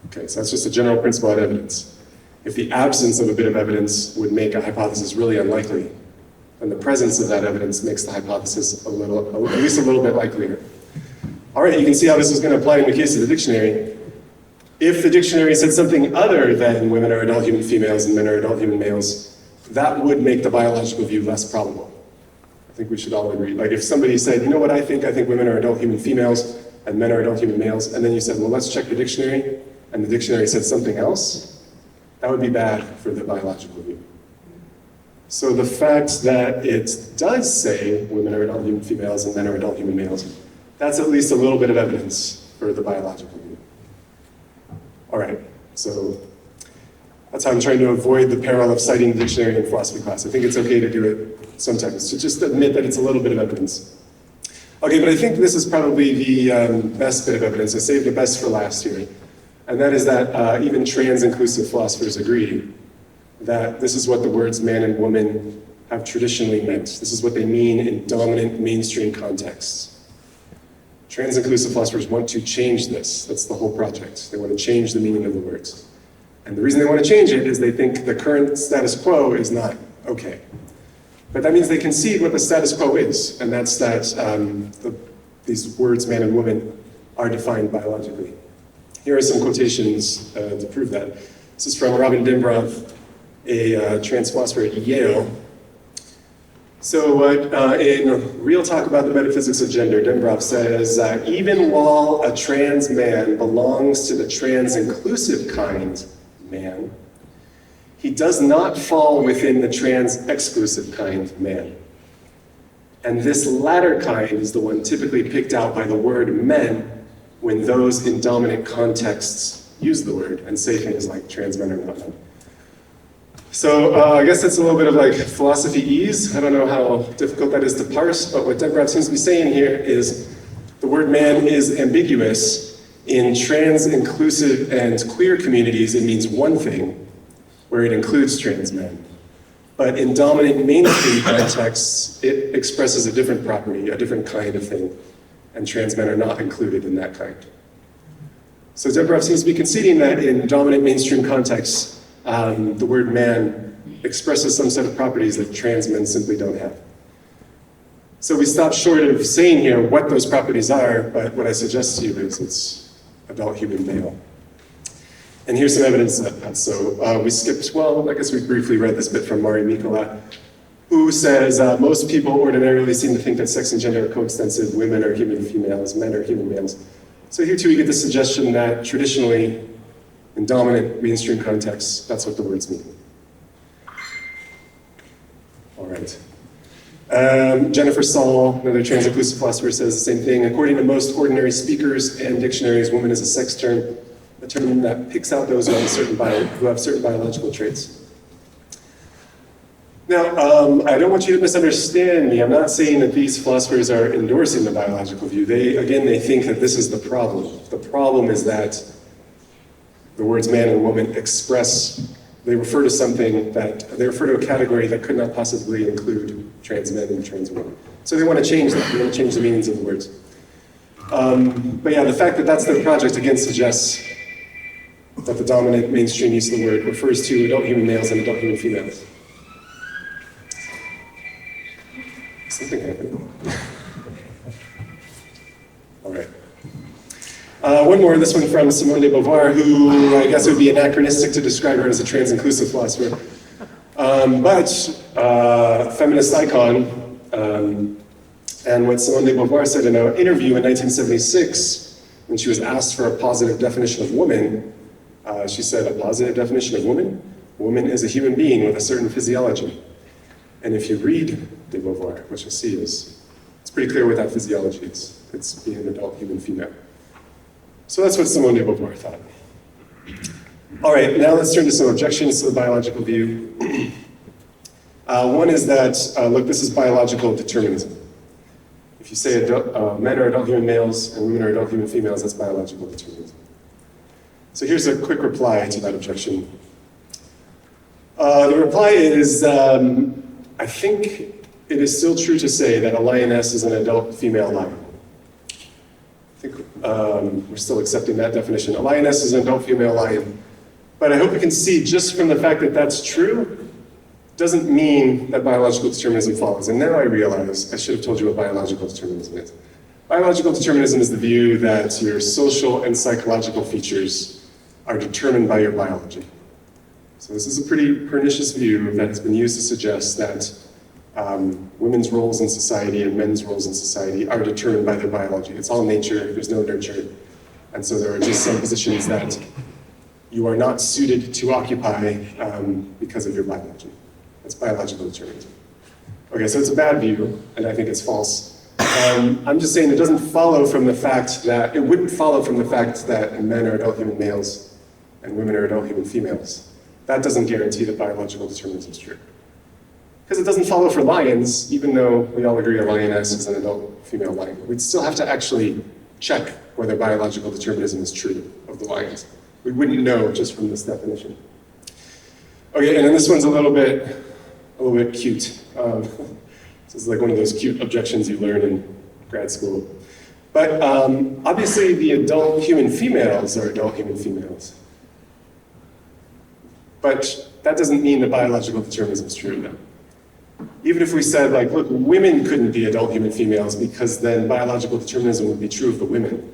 Speaker 2: Okay, so that's just a general principle of evidence. If the absence of a bit of evidence would make a hypothesis really unlikely, and the presence of that evidence makes the hypothesis at least a little bit likelier. All right, you can see how this is going to apply in the case of the dictionary. If the dictionary said something other than women are adult human females and men are adult human males, that would make the biological view less probable. I think we should all agree. Like if somebody said, you know what I think women are adult human females and men are adult human males, and then you said, well, let's check the dictionary, and the dictionary said something else, that would be bad for the biological view. So the fact that it does say women are adult human females and men are adult human males, that's at least a little bit of evidence for the biological view. All right, so that's how I'm trying to avoid the peril of citing the dictionary in philosophy class. I think it's okay to do it sometimes, to just admit that it's a little bit of evidence. Okay, but I think this is probably the best bit of evidence. I saved the best for last here. And that is that even trans-inclusive philosophers agree that this is what the words man and woman have traditionally meant. This is what they mean in dominant mainstream contexts. Trans-inclusive philosophers want to change this. That's the whole project. They want to change the meaning of the words. And the reason they want to change it is they think the current status quo is not okay. But that means they concede what the status quo is, and that's that these words man and woman are defined biologically. Here are some quotations to prove that. This is from Robin Dimbrov, a trans philosopher at Yale. So in Real Talk About the Metaphysics of Gender, Dimbrov says, even while a trans man belongs to the trans-inclusive kind, man, he does not fall within the trans-exclusive kind, man. And this latter kind is the one typically picked out by the word men when those in dominant contexts use the word and say things like trans men are not men. So I guess that's a little bit of like philosophy ease. I don't know how difficult that is to parse, but what Dimbrov seems to be saying here is the word man is ambiguous. In trans-inclusive and queer communities, it means one thing, where it includes trans men. But in dominant mainstream contexts, it expresses a different property, a different kind of thing, and trans men are not included in that kind. So Deborah seems to be conceding that in dominant mainstream contexts, the word man expresses some set of properties that trans men simply don't have. So we stop short of saying here what those properties are, but what I suggest to you is it's adult human male. And here's some evidence of that. So we skipped, well, I guess we briefly read this bit from Mari Mikola, who says, most people ordinarily seem to think that sex and gender are coextensive. Women are human females, men are human males. So here too we get the suggestion that traditionally, in dominant mainstream contexts, that's what the words mean. All right. Jennifer Saul, another trans-inclusive philosopher, says the same thing. According to most ordinary speakers and dictionaries, woman is a sex term, a term that picks out those who have certain biological traits. Now, I don't want you to misunderstand me. I'm not saying that these philosophers are endorsing the biological view. They think that this is the problem. The problem is that the words man and woman they refer to something they refer to a category that could not possibly include trans men and trans women. So they want to change that. They want to change the meanings of the words. But yeah, the fact that that's their project again suggests that the dominant mainstream use of the word refers to adult human males and adult human females. Something happened. All right. One more, this one from Simone de Beauvoir, who I guess it would be anachronistic to describe her as a trans-inclusive philosopher. But feminist icon, and what Simone de Beauvoir said in an interview in 1976, when she was asked for a positive definition of woman, she said, a positive definition of woman? Woman is a human being with a certain physiology. And if you read de Beauvoir, what you'll see is, it's pretty clear what that physiology is. It's being an adult human female. So that's what Simone de Beauvoir thought. All right, now let's turn to some objections to the biological view. One is that, look, this is biological determinism. If you say men are adult human males and women are adult human females, that's biological determinism. So here's a quick reply to that objection. The reply is, I think it is still true to say that a lioness is an adult female lion. I think we're still accepting that definition. A lioness is an adult female lion. But I hope you can see, just from the fact that that's true, doesn't mean that biological determinism follows. And now I realize I should have told you what biological determinism is. Biological determinism is the view that your social and psychological features are determined by your biology. So this is a pretty pernicious view that has been used to suggest that women's roles in society and men's roles in society are determined by their biology. It's all nature, there's no nurture. And so there are just some positions that you are not suited to occupy because of your biology. That's biological determinism. Okay, so it's a bad view, and I think it's false. I'm just saying it doesn't follow from the fact that, it wouldn't follow from the fact that men are adult human males and women are adult human females. That doesn't guarantee that biological determinism is true. Because it doesn't follow for lions, even though we all agree a lioness is an adult female lion. We'd still have to actually check whether biological determinism is true of the lions. We wouldn't know just from this definition. Okay, and then this one's a little bit cute. This is like one of those cute objections you learn in grad school. But obviously the adult human females are adult human females. But that doesn't mean that biological determinism is true though. Even if we said, like, look, women couldn't be adult human females because then biological determinism would be true of the women.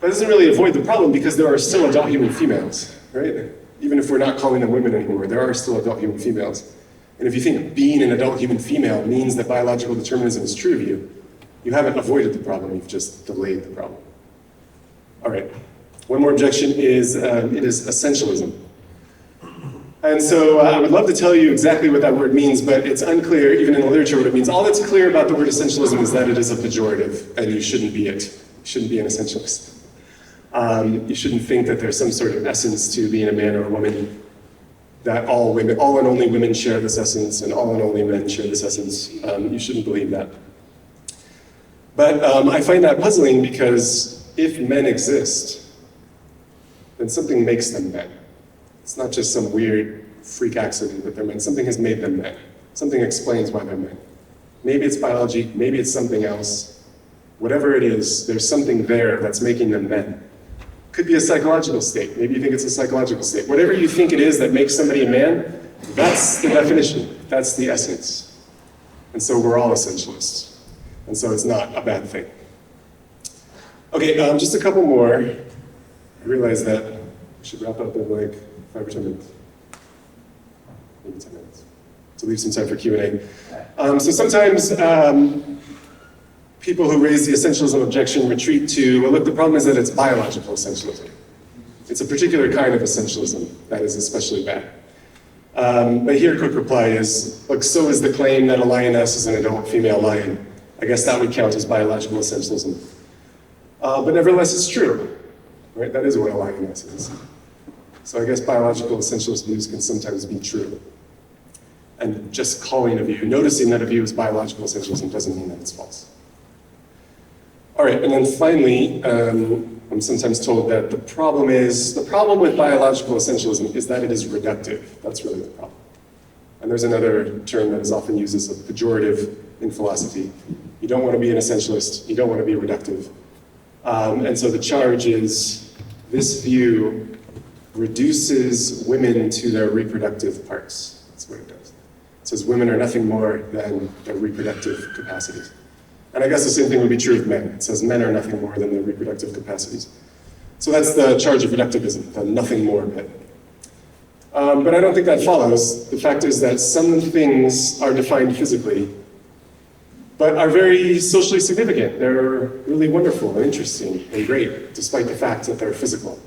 Speaker 2: That doesn't really avoid the problem because there are still adult human females, right? Even if we're not calling them women anymore, there are still adult human females. And if you think being an adult human female means that biological determinism is true of you, you haven't avoided the problem, you've just delayed the problem. All right, one more objection is, it is essentialism. And so I would love to tell you exactly what that word means, but it's unclear, even in the literature, what it means. All that's clear about the word essentialism is that it is a pejorative, and you shouldn't be it. You shouldn't be an essentialist. You shouldn't think that there's some sort of essence to being a man or a woman, that all and only women share this essence, and all and only men share this essence. You shouldn't believe that. But I find that puzzling because if men exist, then something makes them men. It's not just some weird freak accident that they're men. Something has made them men. Something explains why they're men. Maybe it's biology, maybe it's something else. Whatever it is, there's something there that's making them men. Could be a psychological state. Maybe you think it's a psychological state. Whatever you think it is that makes somebody a man, that's the definition. That's the essence. And so we're all essentialists. And so it's not a bad thing. Okay, just a couple more. I realize that I should wrap up in like 5 or 10 minutes. Maybe 10 minutes. To leave some time for Q&A. So sometimes people who raise the essentialism objection retreat to, well, look, the problem is that it's biological essentialism. It's a particular kind of essentialism that is especially bad. But here, a quick reply is, look, so is the claim that a lioness is an adult female lion. I guess that would count as biological essentialism. But nevertheless, it's true, right? That is what a lioness is. So I guess biological essentialist views can sometimes be true. And just calling a view, noticing that a view is biological essentialism doesn't mean that it's false. All right, and then finally, I'm sometimes told that the problem with biological essentialism is that it is reductive. That's really the problem. And there's another term that is often used as a pejorative in philosophy. You don't want to be an essentialist, you don't want to be reductive. And so the charge is this view reduces women to their reproductive parts. That's what it does. It says women are nothing more than their reproductive capacities. And I guess the same thing would be true of men. It says men are nothing more than their reproductive capacities. So that's the charge of reductivism, the nothing more bit. But I don't think that follows. The fact is that some things are defined physically, but are very socially significant. They're really wonderful and interesting and great, despite the fact that they're physical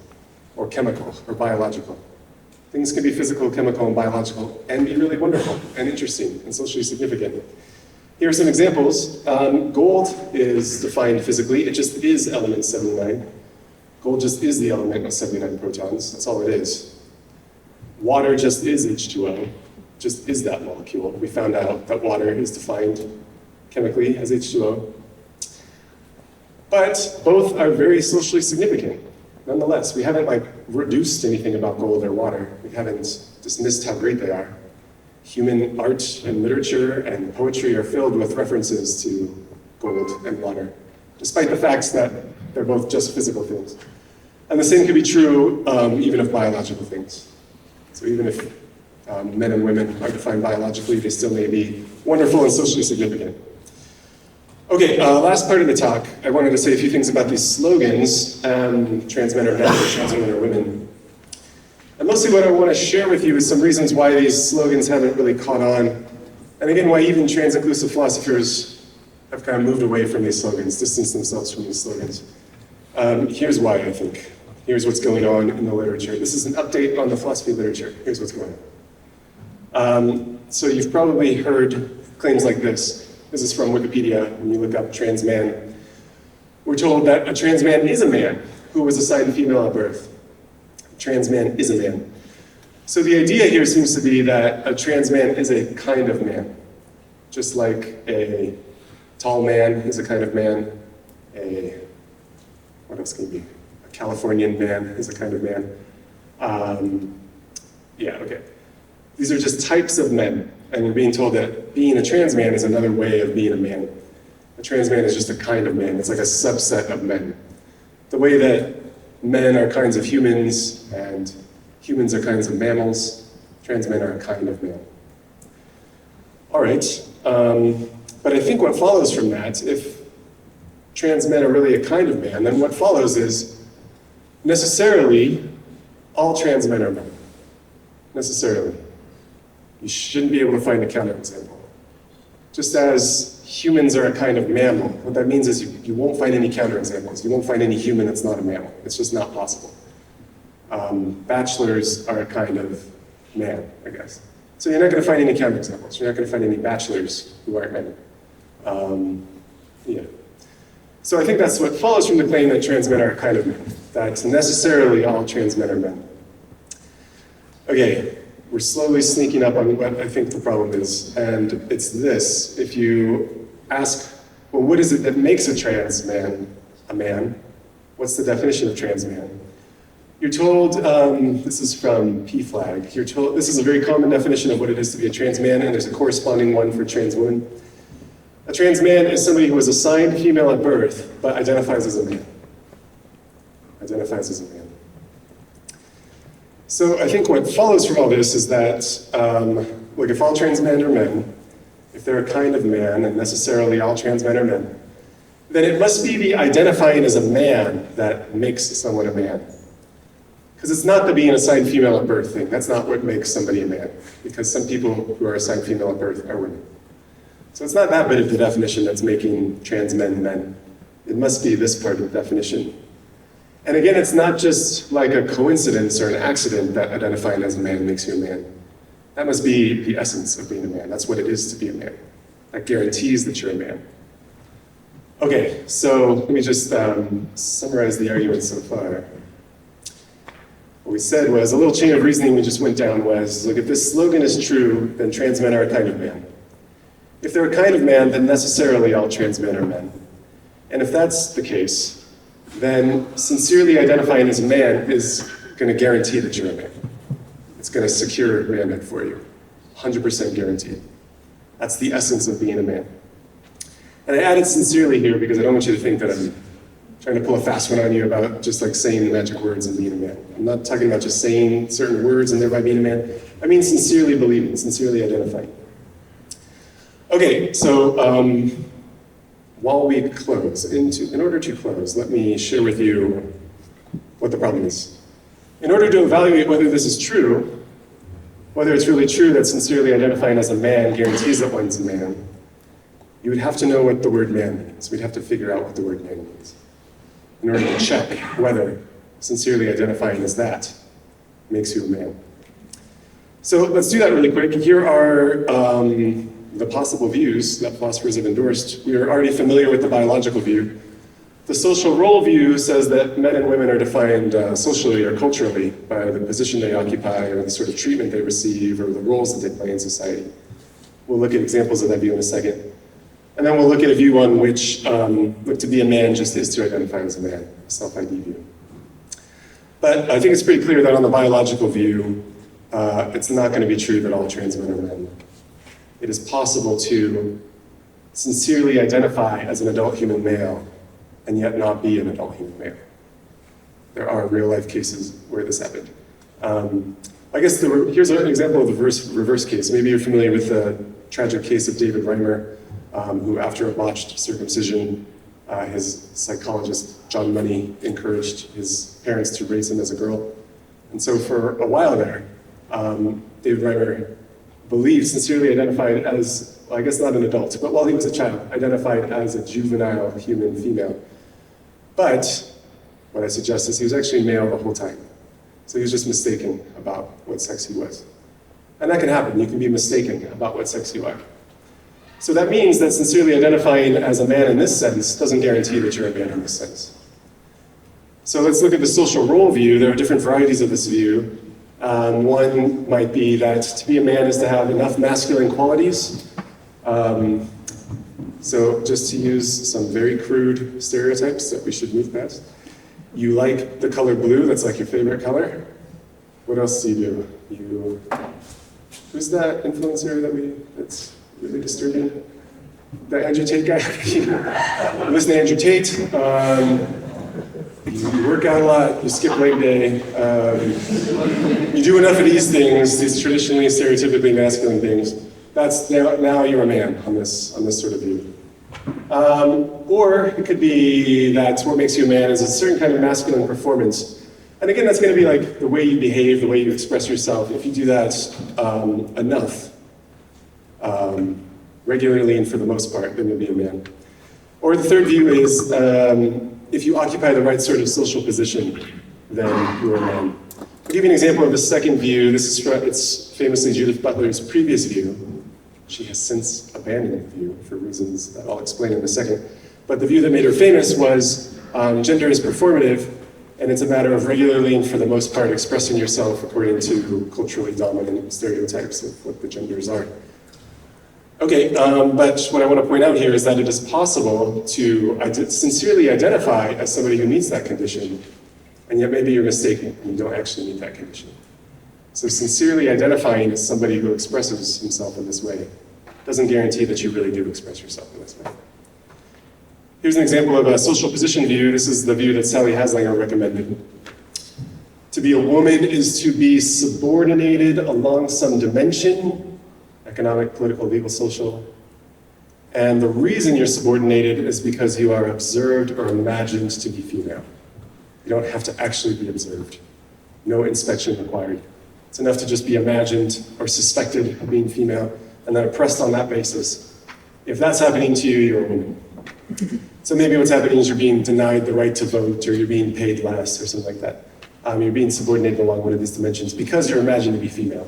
Speaker 2: or chemical or biological. Things can be physical, chemical, and biological and be really wonderful and interesting and socially significant. Here are some examples. Gold is defined physically. It just is element 79. Gold just is the element with 79 protons. That's all it is. Water just is H2O, just is that molecule. We found out that water is defined chemically as H2O. But both are very socially significant. Nonetheless, we haven't reduced anything about gold or water. We haven't dismissed how great they are. Human art and literature and poetry are filled with references to gold and water, despite the facts that they're both just physical things. And the same could be true even of biological things. So even if men and women are defined biologically, they still may be wonderful and socially significant. Okay, last part of the talk, I wanted to say a few things about these slogans, trans men are men, trans women are women. And mostly what I want to share with you is some reasons why these slogans haven't really caught on. And again, why even trans-inclusive philosophers have kind of moved away from these slogans, distanced themselves from these slogans. Here's why, I think. Here's what's going on in the literature. This is an update on the philosophy literature. Here's what's going on. So you've probably heard claims like this. This is from Wikipedia. When you look up trans man, we're told that a trans man is a man who was assigned female at birth. A trans man is a man. So the idea here seems to be that a trans man is a kind of man. Just like a tall man is a kind of man, what else can it be? A Californian man is a kind of man. These are just types of men, and we're being told that being a trans man is another way of being a man. A trans man is just a kind of man. It's like a subset of men. The way that men are kinds of humans, and humans are kinds of mammals, trans men are a kind of man. All right, but I think what follows from that, if trans men are really a kind of man, then what follows is necessarily all trans men are men. Necessarily. You shouldn't be able to find a counterexample. Just as humans are a kind of mammal, what that means is you won't find any counterexamples. You won't find any human that's not a mammal. It's just not possible. Bachelors are a kind of man, I guess. So you're not going to find any counterexamples. You're not going to find any bachelors who aren't men. So I think that's what follows from the claim that trans men are a kind of men, that necessarily all trans men are men. Okay, we're slowly sneaking up on what I think the problem is, and it's this. If you ask, well, what is it that makes a trans man a man? What's the definition of trans man? You're told, this is from P-Flag, you're told, this is a very common definition of what it is to be a trans man, and there's a corresponding one for trans woman. A trans man is somebody who was assigned female at birth, but identifies as a man. Identifies as a man. So I think what follows from all this is that, look, if all trans men are men, if they're a kind of man, and necessarily all trans men are men, then it must be the identifying as a man that makes someone a man. Because it's not the being assigned female at birth thing. That's not what makes somebody a man. Because some people who are assigned female at birth are women. So it's not that bit of the definition that's making trans men men. It must be this part of the definition. And again, it's not just like a coincidence or an accident that identifying as a man makes you a man. That must be the essence of being a man. That's what it is to be a man. That guarantees that you're a man. Okay, so let me just summarize the argument so far. What we said was, a little chain of reasoning we just went down was, look, if this slogan is true, then trans men are a kind of man. If they're a kind of man, then necessarily all trans men are men. And if that's the case, then sincerely identifying as a man is going to guarantee that you're a man. It's going to secure manhood for you, 100% guaranteed. That's the essence of being a man. And I added sincerely here because I don't want you to think that I'm trying to pull a fast one on you about just like saying magic words and being a man. I'm not talking about just saying certain words and thereby being a man. I mean sincerely believing, sincerely identifying. Okay, so while we close, in order to close, let me share with you what the problem is. In order to evaluate whether this is true, whether it's really true that sincerely identifying as a man guarantees that one's a man, you would have to know what the word man means. We'd have to figure out what the word man means in order to check whether sincerely identifying as that makes you a man. So let's do that really quick. Here are the possible views that philosophers have endorsed. We are already familiar with the biological view. The social role view says that men and women are defined socially or culturally by the position they occupy or the sort of treatment they receive or the roles that they play in society. We'll look at examples of that view in a second. And then we'll look at a view on which, look, to be a man just is to identify as a man, a self-ID view. But I think it's pretty clear that on the biological view, it's not going to be true that all trans men are men. It is possible to sincerely identify as an adult human male and yet not be an adult human male. There are real-life cases where this happened. I guess here's an example of the reverse case. Maybe you're familiar with the tragic case of David Reimer, who after a botched circumcision, his psychologist, John Money, encouraged his parents to raise him as a girl. And so for a while there, David Reimer believed, sincerely identified as, well, I guess not an adult, but while he was a child, identified as a juvenile human female. But what I suggest is he was actually male the whole time. So he was just mistaken about what sex he was. And that can happen. You can be mistaken about what sex you are. So that means that sincerely identifying as a man in this sense doesn't guarantee that you're a man in this sense. So let's look at the social role view. There are different varieties of this view. One might be that to be a man is to have enough masculine qualities. So just to use some very crude stereotypes that we should move past. You like the color blue, that's like your favorite color. What else do you do? Who's that influencer that's really disturbing? The Andrew Tate guy? You listen to Andrew Tate. You work out a lot, you skip leg day. You do enough of these things, these traditionally, stereotypically masculine things. That's now you're a man on this sort of view. Or it could be that what makes you a man is a certain kind of masculine performance. And again, that's going to be like the way you behave, the way you express yourself. If you do that enough, regularly and for the most part, then you'll be a man. Or the third view is if you occupy the right sort of social position, then you're a man. I'll give you an example of the second view. It's famously Judith Butler's previous view. She has since abandoned the view for reasons that I'll explain in a second. But the view that made her famous was gender is performative, and it's a matter of regularly and for the most part expressing yourself according to culturally dominant stereotypes of what the genders are. Okay, but what I want to point out here is that it is possible to sincerely identify as somebody who meets that condition, and and yet maybe you're mistaken and you don't actually meet that condition. So sincerely identifying as somebody who expresses himself in this way doesn't guarantee that you really do express yourself in this way. Here's an example of a social position view. This is the view that Sally Haslinger recommended. To be a woman is to be subordinated along some dimension, economic, political, legal, social. And the reason you're subordinated is because you are observed or imagined to be female. You don't have to actually be observed. No inspection required. It's enough to just be imagined or suspected of being female and then oppressed on that basis. If that's happening to you, you're a woman. So maybe what's happening is you're being denied the right to vote, or you're being paid less, or something like that. You're being subordinated along one of these dimensions because you're imagined to be female.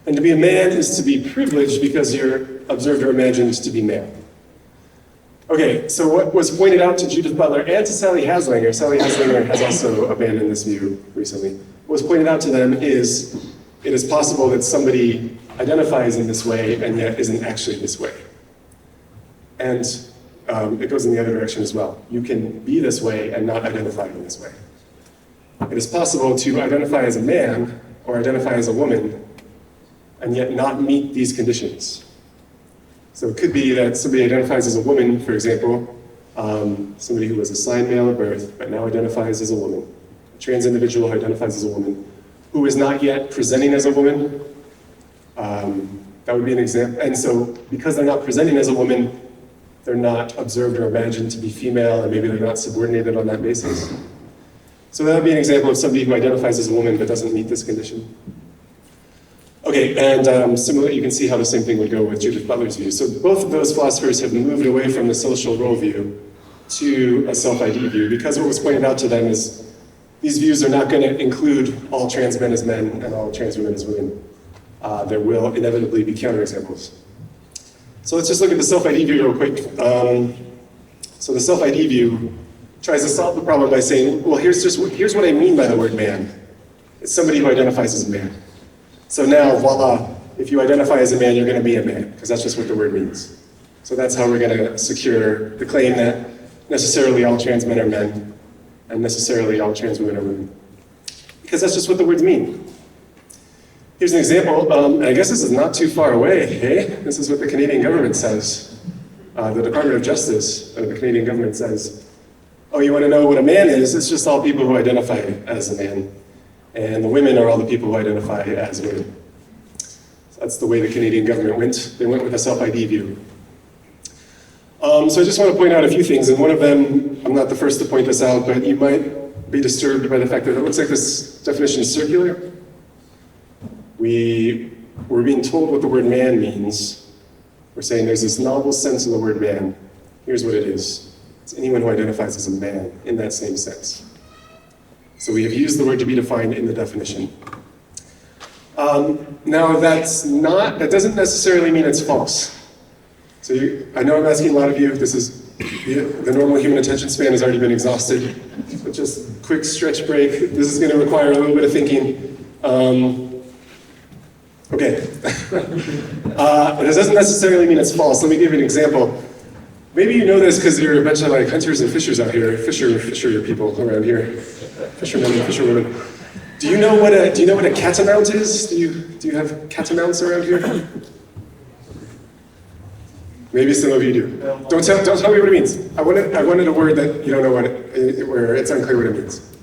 Speaker 2: And to be a man is to be privileged because you're observed or imagined to be male. Okay, so what was pointed out to Judith Butler and to Sally Haslinger has also abandoned this view recently. What was pointed out to them is it is possible that somebody identifies in this way and yet isn't actually this way. And it goes in the other direction as well. You can be this way and not identify in this way. It is possible to identify as a man or identify as a woman and yet not meet these conditions. So it could be that somebody identifies as a woman, for example, somebody who was assigned male at birth but now identifies as a woman, a trans individual who identifies as a woman, who is not yet presenting as a woman. That would be an example. And so because they're not presenting as a woman, they're not observed or imagined to be female, and maybe they're not subordinated on that basis. So that would be an example of somebody who identifies as a woman but doesn't meet this condition. Okay, and similarly, you can see how the same thing would go with Judith Butler's view. So both of those philosophers have moved away from the social role view to a self-ID view, because what was pointed out to them is these views are not going to include all trans men as men and all trans women as women. There will inevitably be counterexamples. So let's just look at the self-ID view real quick. So the self-ID view tries to solve the problem by saying, well, here's what I mean by the word man. It's somebody who identifies as a man. So now, voila, if you identify as a man, you're going to be a man, because that's just what the word means. So that's how we're going to secure the claim that necessarily all trans men are men, and necessarily all trans women are women. Because that's just what the words mean. Here's an example, and I guess this is not too far away, hey? This is what the Canadian government says. The Department of Justice of the Canadian government says, oh, you want to know what a man is? It's just all people who identify as a man. And the women are all the people who identify as women. So that's the way the Canadian government went. They went with a self-ID view. So I just want to point out a few things, and one of them, I'm not the first to point this out, but you might be disturbed by the fact that it looks like this definition is circular. We're being told what the word man means. We're saying there's this novel sense of the word man. Here's what it is. It's anyone who identifies as a man in that same sense. So we have used the word to be defined in the definition. Now that doesn't necessarily mean it's false. So I know I'm asking a lot of you, the normal human attention span has already been exhausted, but just quick stretch break. This is going to require a little bit of thinking. Okay. This doesn't necessarily mean it's false. Let me give you an example. Maybe you know this because there are a bunch of like hunters and fishers out here, fisher people around here, fishermen and fisherwomen. Do you know what a catamount is? Do you have catamounts around here? Maybe some of you do. Don't tell me what it means. I wanted a word that you don't know where it's unclear what it means.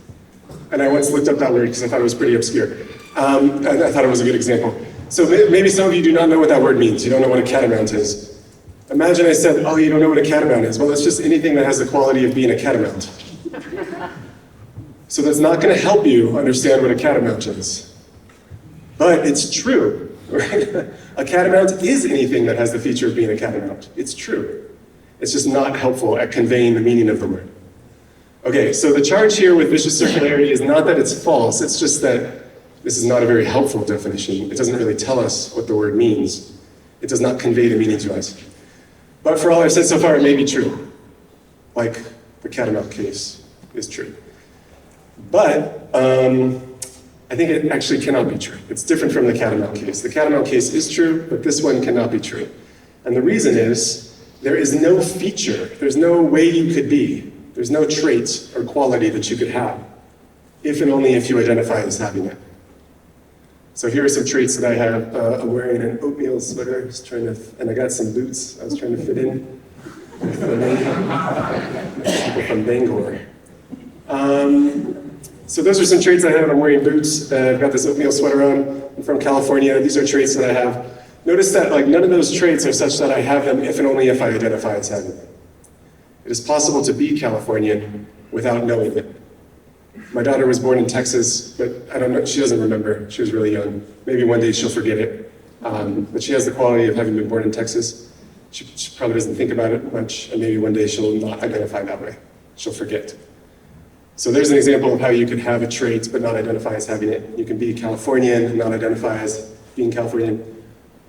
Speaker 2: And I once looked up that word because I thought it was pretty obscure. I thought it was a good example. So maybe some of you do not know what that word means. You don't know what a catamount is. Imagine I said, oh, you don't know what a catamount is. Well, it's just anything that has the quality of being a catamount. So that's not going to help you understand what a catamount is. But it's true, right? A catamount is anything that has the feature of being a catamount. It's true. It's just not helpful at conveying the meaning of the word. Okay, so the charge here with vicious circularity is not that it's false, it's just that this is not a very helpful definition. It doesn't really tell us what the word means. It does not convey the meaning to us. But for all I've said so far, it may be true. Like the catamount case is true. But I think it actually cannot be true. It's different from the catamount case. The catamount case is true, but this one cannot be true. And the reason is, there is no feature, there's no way you could be, there's no trait or quality that you could have if and only if you identify as having it. So here are some traits that I have. I'm wearing an oatmeal sweater, and I got some boots I was trying to fit in. People from Bangor. So those are some traits I have. I'm wearing boots. I've got this oatmeal sweater on. I'm from California. These are traits that I have. Notice that none of those traits are such that I have them if and only if I identify as having them. It is possible to be Californian without knowing it. My daughter was born in Texas, but I don't know, she doesn't remember. She was really young. Maybe one day she'll forget it. But she has the quality of having been born in Texas. She probably doesn't think about it much, and maybe one day she'll not identify that way. She'll forget. So there's an example of how you could have a trait but not identify as having it. You can be Californian and not identify as being Californian.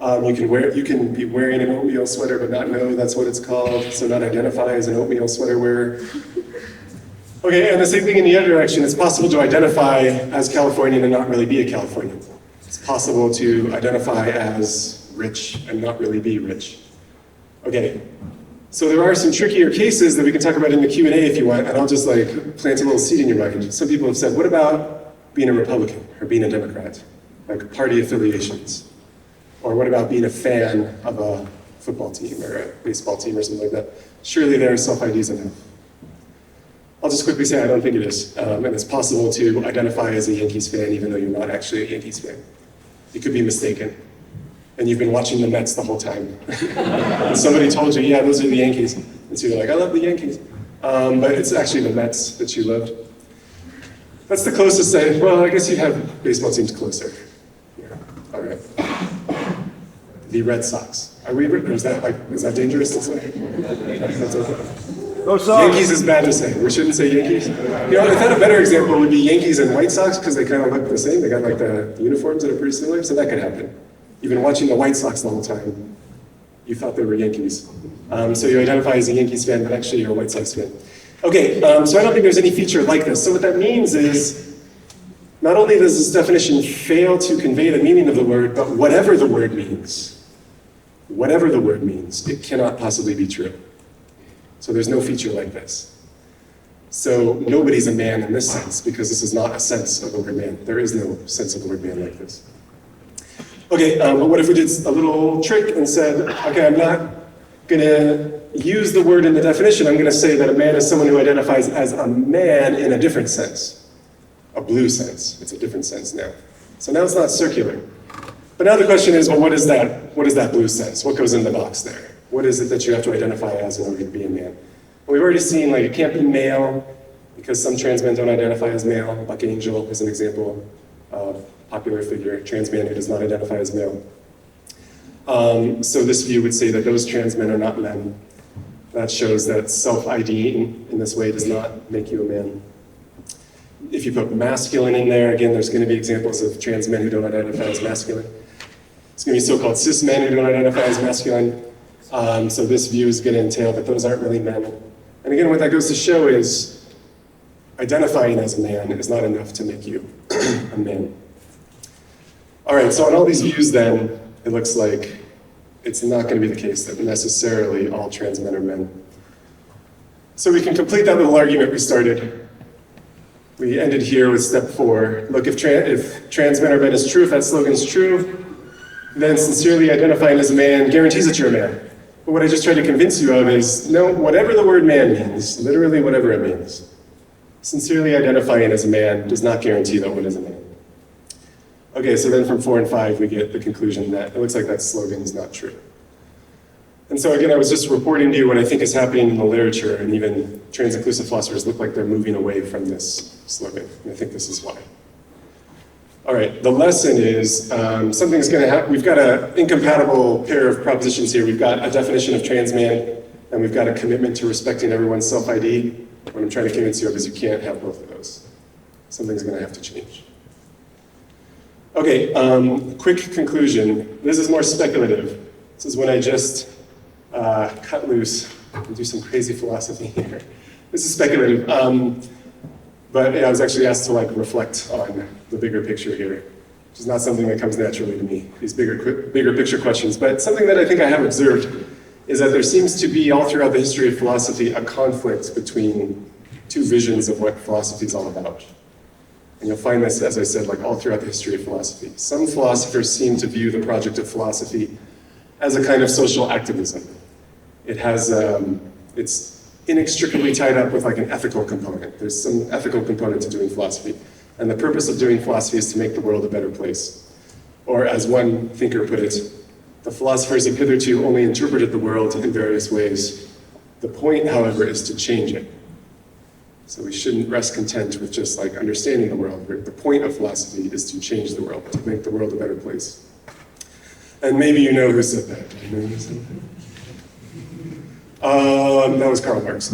Speaker 2: You can be wearing an oatmeal sweater but not know that's what it's called, so not identify as an oatmeal sweater wearer. Okay, and the same thing in the other direction. It's possible to identify as Californian and not really be a Californian. It's possible to identify as rich and not really be rich. Okay, so there are some trickier cases that we can talk about in the Q&A if you want, and I'll just plant a little seed in your mind. Some people have said, what about being a Republican or being a Democrat? Like party affiliations. Or what about being a fan of a football team or a baseball team or something like that? Surely there are self-IDs enough. I'll just quickly say I don't think it is. And it's possible to identify as a Yankees fan even though you're not actually a Yankees fan. You could be mistaken. And you've been watching the Mets the whole time. And somebody told you, yeah, those are the Yankees. And so you're like, I love the Yankees. But it's actually the Mets that you loved. That's the closest well, I guess you'd have baseball teams closer. Yeah. All right. The Red Sox. Are we, or is that dangerous to say? That's okay. Yankees is bad to say. We shouldn't say Yankees. I thought a better example would be Yankees and White Sox because they kind of look the same. They got the uniforms that are pretty similar, so that could happen. You've been watching the White Sox the whole time. You thought they were Yankees. So you identify as a Yankees fan, but actually you're a White Sox fan. Okay, so I don't think there's any feature like this. So what that means is, not only does this definition fail to convey the meaning of the word, but whatever the word means, it cannot possibly be true. So there's no feature like this. So nobody's a man in this sense, because this is not a sense of the word man. There is no sense of the word man like this. Okay, but what if we did a little trick and said, okay, I'm not gonna use the word in the definition. I'm gonna say that a man is someone who identifies as a man in a different sense. A blue sense. It's a different sense now. So now it's not circular. But now the question is, well, what is that blue sense? What goes in the box there? What is it that you have to identify as in order to be a man? Well, we've already seen, it can't be male, because some trans men don't identify as male. Buck Angel is an example of a popular figure, trans man who does not identify as male. So this view would say that those trans men are not men. That shows that self-IDing in this way does not make you a man. If you put masculine in there, again, there's going to be examples of trans men who don't identify as masculine. It's going to be so-called cis men who don't identify as masculine. So this view is going to entail that those aren't really men. And again, what that goes to show is identifying as a man is not enough to make you a man. All right, so on all these views then, it looks like it's not going to be the case that necessarily all trans men are men. So we can complete that little argument we started. We ended here with step 4. Look, if trans men are men is true, if that slogan is true, then sincerely identifying as a man guarantees that you're a man. But what I just tried to convince you of is, no, whatever the word man means, literally whatever it means, sincerely identifying as a man does not guarantee that one is a man. Okay, so then from 4 and 5, we get the conclusion that it looks like that slogan is not true. And so again, I was just reporting to you what I think is happening in the literature, and even trans-inclusive philosophers look like they're moving away from this slogan, and I think this is why. All right, the lesson is something's going to happen. We've got an incompatible pair of propositions here. We've got a definition of trans man, and we've got a commitment to respecting everyone's self-ID. What I'm trying to convince you of is you can't have both of those. Something's going to have to change. Okay, quick conclusion. This is more speculative. This is when I just cut loose and do some crazy philosophy here. This is speculative. But yeah, I was actually asked to reflect on the bigger picture here, which is not something that comes naturally to me, these bigger picture questions. But something that I think I have observed is that there seems to be, all throughout the history of philosophy, a conflict between two visions of what philosophy is all about. And you'll find this, as I said, like all throughout the history of philosophy. Some philosophers seem to view the project of philosophy as a kind of social activism. It has, it's inextricably tied up with like an ethical component. There's some ethical component to doing philosophy. And the purpose of doing philosophy is to make the world a better place. Or as one thinker put it, the philosophers have hitherto only interpreted the world in various ways. The point, however, is to change it. So we shouldn't rest content with just like understanding the world. The point of philosophy is to change the world, to make the world a better place. And maybe you know who said that. Do you know who said that? That was Karl Marx.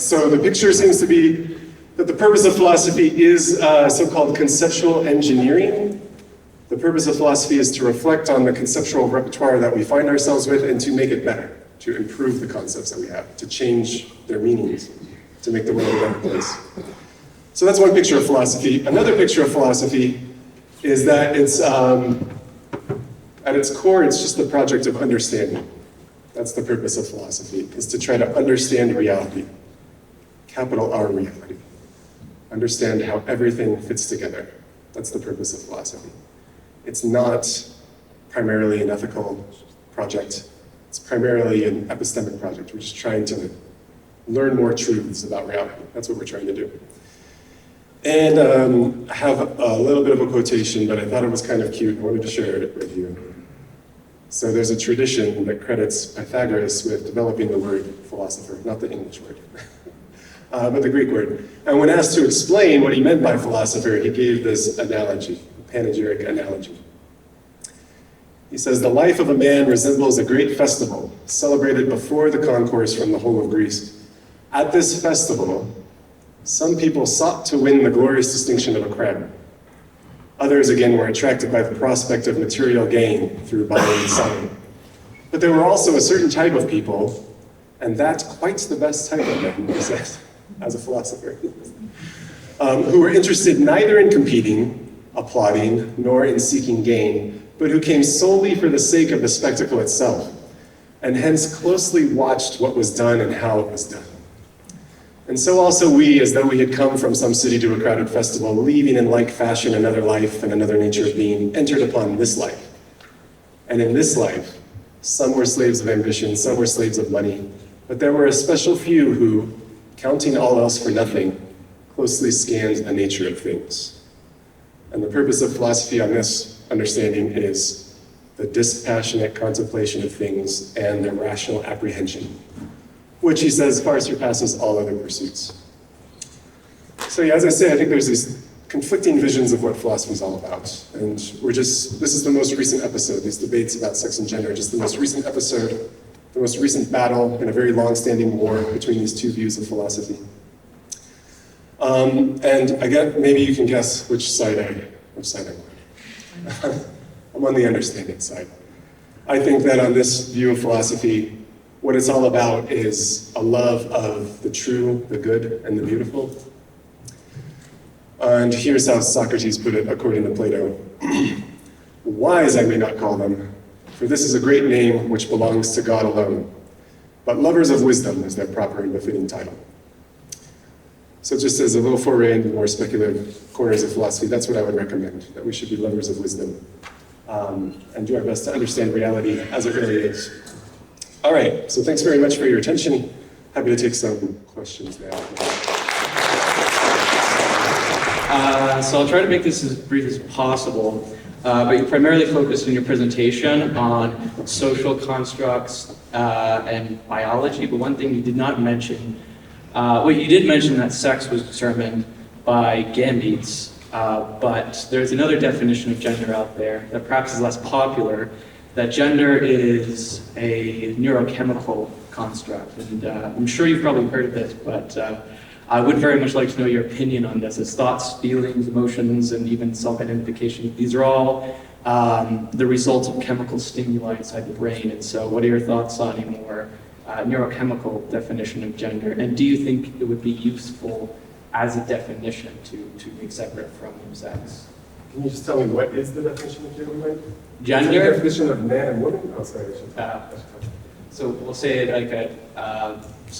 Speaker 2: So the picture seems to be that the purpose of philosophy is so-called conceptual engineering. The purpose of philosophy is to reflect on the conceptual repertoire that we find ourselves with and to make it better, to improve the concepts that we have, to change their meanings, to make the world a better place. So that's one picture of philosophy. Another picture of philosophy is that it's, at its core, it's just the project of understanding. That's the purpose of philosophy, is to try to understand reality, capital R reality. Understand how everything fits together. That's the purpose of philosophy. It's not primarily an ethical project. It's primarily an epistemic project. We're just trying to learn more truths about reality. That's what we're trying to do. And I have a little bit of a quotation, but I thought it was kind of cute. I wanted to share it with you. So there's a tradition that credits Pythagoras with developing the word philosopher, not the English word, but the Greek word. And when asked to explain what he meant by philosopher, he gave this analogy, a panegyric analogy. He says, the life of a man resembles a great festival celebrated before the concourse from the whole of Greece. At this festival, some people sought to win the glorious distinction of a crown. Others, again, were attracted by the prospect of material gain through buying and selling. But there were also a certain type of people, and that's quite the best type of men, he says, as a philosopher, who were interested neither in competing, applauding, nor in seeking gain, but who came solely for the sake of the spectacle itself, and hence closely watched what was done and how it was done. And so also we, as though we had come from some city to a crowded festival, leaving in like fashion another life and another nature of being, entered upon this life. And in this life, some were slaves of ambition, some were slaves of money, but there were a special few who, counting all else for nothing, closely scanned the nature of things. And the purpose of philosophy on this understanding is the dispassionate contemplation of things and their rational apprehension, which he says far surpasses all other pursuits. So yeah, as I say, I think there's these conflicting visions of what philosophy is all about. And this is the most recent episode, these debates about sex and gender, just the most recent episode, the most recent battle in a very long-standing war between these two views of philosophy. And again, maybe you can guess which side I'm on. I'm on the understanding side. I think that on this view of philosophy, what it's all about is a love of the true, the good, and the beautiful. And here's how Socrates put it, according to Plato. Wise I may not call them, for this is a great name which belongs to God alone. But lovers of wisdom is their proper and befitting title. So just as a little foray into more speculative corners of philosophy, that's what I would recommend, that we should be lovers of wisdom and do our best to understand reality as it really is. All right, so thanks very much for your attention. Happy to take some questions now.
Speaker 4: So I'll try to make this as brief as possible, but you primarily focused in your presentation on social constructs and biology, but one thing you did not mention, you did mention that sex was determined by gametes, but there's another definition of gender out there that perhaps is less popular, that gender is a neurochemical construct. And I'm sure you've probably heard of this, but I would very much like to know your opinion on this, as thoughts, feelings, emotions, and even self-identification. These are all the results of chemical stimuli inside the brain. And so what are your thoughts on a more neurochemical definition of gender? And do you think it would be useful as a definition to be separate from sex?
Speaker 2: Can you just tell me what is the definition of gender?
Speaker 4: Gender?
Speaker 2: The definition of man and woman? Oh, sorry.
Speaker 4: So we'll say it like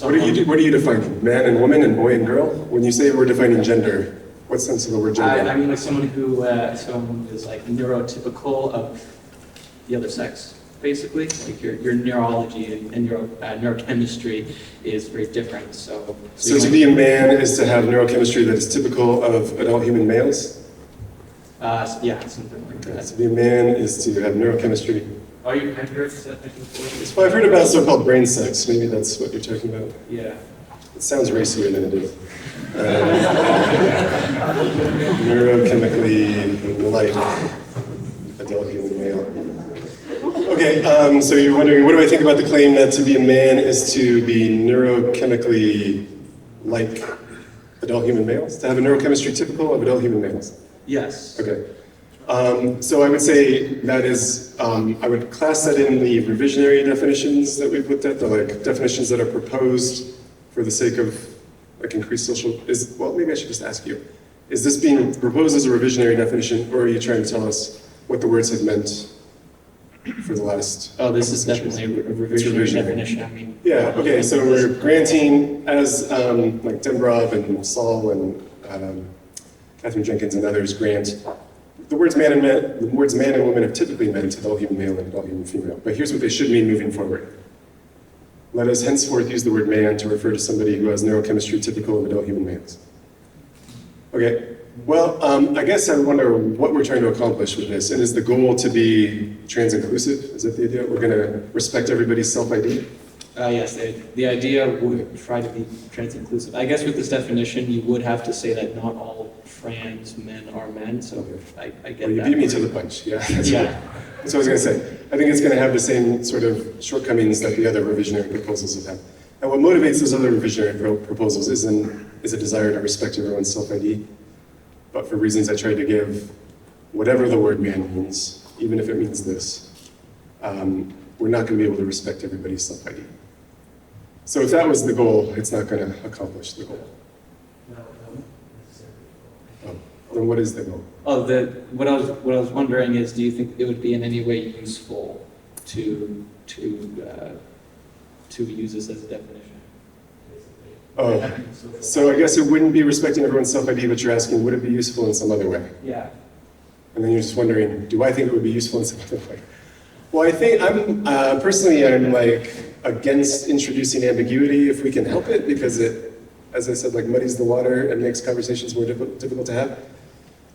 Speaker 2: What are you defining? Man and woman and boy and girl? When you say we're defining gender, What sense of the word gender?
Speaker 4: I mean, like someone who is like neurotypical of the other sex, basically. Like your neurology and your neurochemistry is very different. So
Speaker 2: to be a man is to have neurochemistry that is typical of adult human males?
Speaker 4: Yeah, something like that.
Speaker 2: To be a man is to have neurochemistry.
Speaker 4: Have you heard that before?
Speaker 2: Well, I've heard about so-called brain sex. Maybe that's what you're talking about.
Speaker 4: Yeah.
Speaker 2: It sounds racier than it is. Neurochemically like adult human male. Okay, so you're wondering, what do I think about the claim that to be a man is to be neurochemically like adult human males? To have a neurochemistry typical of adult human males?
Speaker 4: Yes.
Speaker 2: Okay. So I would say that is, I would class that in the revisionary definitions that we've looked at, the like definitions that are proposed for the sake of like increased social, well, maybe I should just ask you, is this being proposed as a revisionary definition, or are you trying to tell us what the words have meant for the last?
Speaker 4: Oh, this is definitely a revisionary definition. I mean,
Speaker 2: yeah, okay, so we're granting, as like Dembrov and Saul and Catherine Jenkins and others grant, the words man and woman have typically meant adult human male and adult human female, but here's what they should mean moving forward. Let us henceforth use the word man to refer to somebody who has neurochemistry typical of adult human males. Okay, well, I guess I wonder what we're trying to accomplish with this, and is the goal to be trans-inclusive? Is that the idea? We're gonna respect everybody's self-ID?
Speaker 4: Yes, the idea would try to be trans-inclusive. I guess with this definition, you would have to say that not all trans men are men, so I get
Speaker 2: well, you
Speaker 4: that.
Speaker 2: beat me to the punch, yeah.
Speaker 4: Yeah.
Speaker 2: That's what I was going to say. I think it's going to have the same sort of shortcomings that the other revisionary proposals have had. And what motivates those other revisionary proposals is a desire to respect everyone's self-ID. But for reasons I tried to give, whatever the word man means, even if it means this, we're not going to be able to respect everybody's self-ID. So if that was the goal, it's not going to accomplish the goal. Then what is the goal?
Speaker 4: Oh, what I was wondering is, do you think it would be in any way useful to use this as a definition?
Speaker 2: Oh, so I guess it wouldn't be respecting everyone's self-ID, but you're asking, would it be useful in some other way?
Speaker 4: Yeah.
Speaker 2: And then you're just wondering, do I think it would be useful in some other way? Well, I think personally, I'm like against introducing ambiguity if we can help it, because it, as I said, like muddies the water and makes conversations more difficult to have.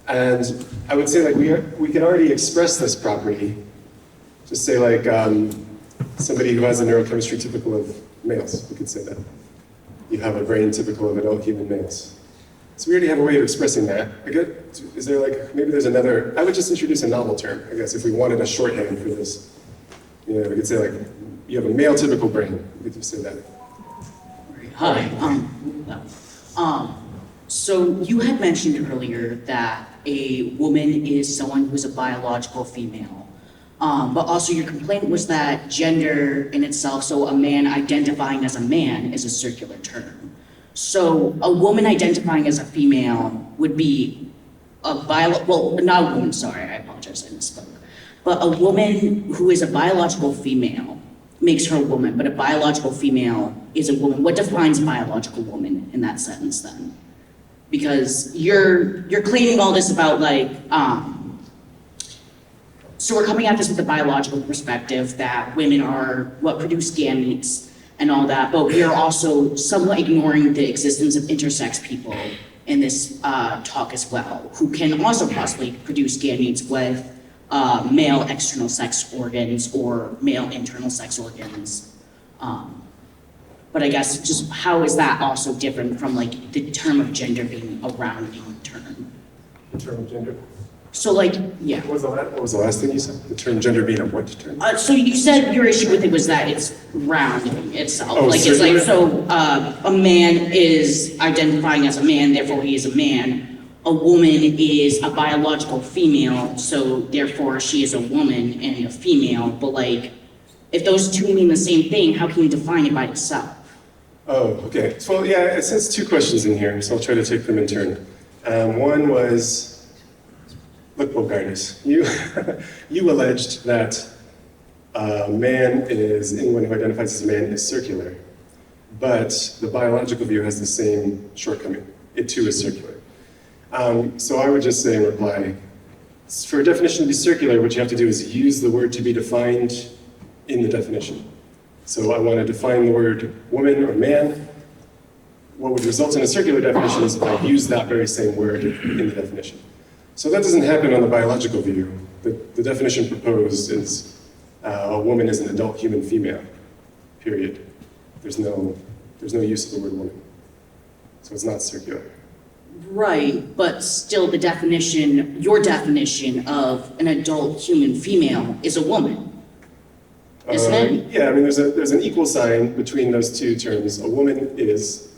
Speaker 2: And I would say like we can already express this property. Just say like somebody who has a neurochemistry typical of males, we could say that. You have a brain typical of adult human males. So we already have a way of expressing that. Is there like, maybe there's another, I would just introduce a novel term, I guess, if we wanted a shorthand for this. You know, we could say like, you have a male typical brain, we could just say that.
Speaker 5: Hi. So you had mentioned earlier that a woman is someone who's a biological female. But also your complaint was that gender in itself, so a man identifying as a man, is a circular term. So a woman identifying as a female would be well, not a woman, sorry, I apologize, I misspoke. But a woman who is a biological female makes her a woman, but a biological female is a woman. What defines biological woman in that sentence then? Because you're claiming all this about like, so we're coming at this with a biological perspective that women are what produce gametes and all that, but we are also somewhat ignoring the existence of intersex people in this talk as well, who can also possibly produce gametes with male external sex organs or male internal sex organs. But I guess just how is that also different from like the term of gender being a rounding term?
Speaker 2: The term of gender?
Speaker 5: So like, yeah.
Speaker 2: What was the last thing you said? The term gender being a what term?
Speaker 5: So you said your issue with it was that it's rounding itself.
Speaker 2: Oh,
Speaker 5: like
Speaker 2: circular?
Speaker 5: it's like, so a man is identifying as a man, therefore he is a man. A woman is a biological female, so therefore she is a woman and a female. But like, if those two mean the same thing, how can you define it by itself?
Speaker 2: Oh, okay. Well, yeah, it says two questions in here, so I'll try to take them in turn. One was, look, Bogardus, you alleged that man is, anyone who identifies as a man is circular, but the biological view has the same shortcoming. It too is circular. So I would just say in reply, for a definition to be circular, what you have to do is use the word to be defined in the definition. So I want to define the word woman or man. What would result in a circular definition is if I use that very same word in the definition. So that doesn't happen on the biological view. The definition proposed is a woman is an adult human female, period. There's no use of the word woman. So it's not circular.
Speaker 5: Right, but still the definition, your definition of an adult human female is a woman, isn't it?
Speaker 2: Yeah, I mean, there's an equal sign between those two terms. A woman is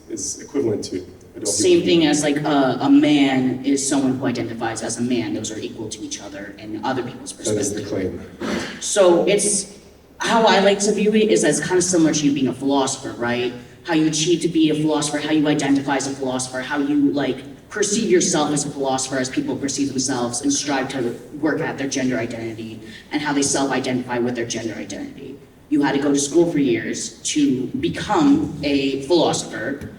Speaker 2: equivalent to adult
Speaker 5: Same
Speaker 2: human
Speaker 5: thing as like a man is someone who identifies as a man. Those are equal to each other in other people's
Speaker 2: female. That is the
Speaker 5: perspective.
Speaker 2: claim.
Speaker 5: So it's, how I like to view it is as kind of similar to you being a philosopher, right? How you achieve to be a philosopher, how you identify as a philosopher, how you like perceive yourself as a philosopher as people perceive themselves and strive to work at their gender identity and how they self-identify with their gender identity. You had to go to school for years to become a philosopher.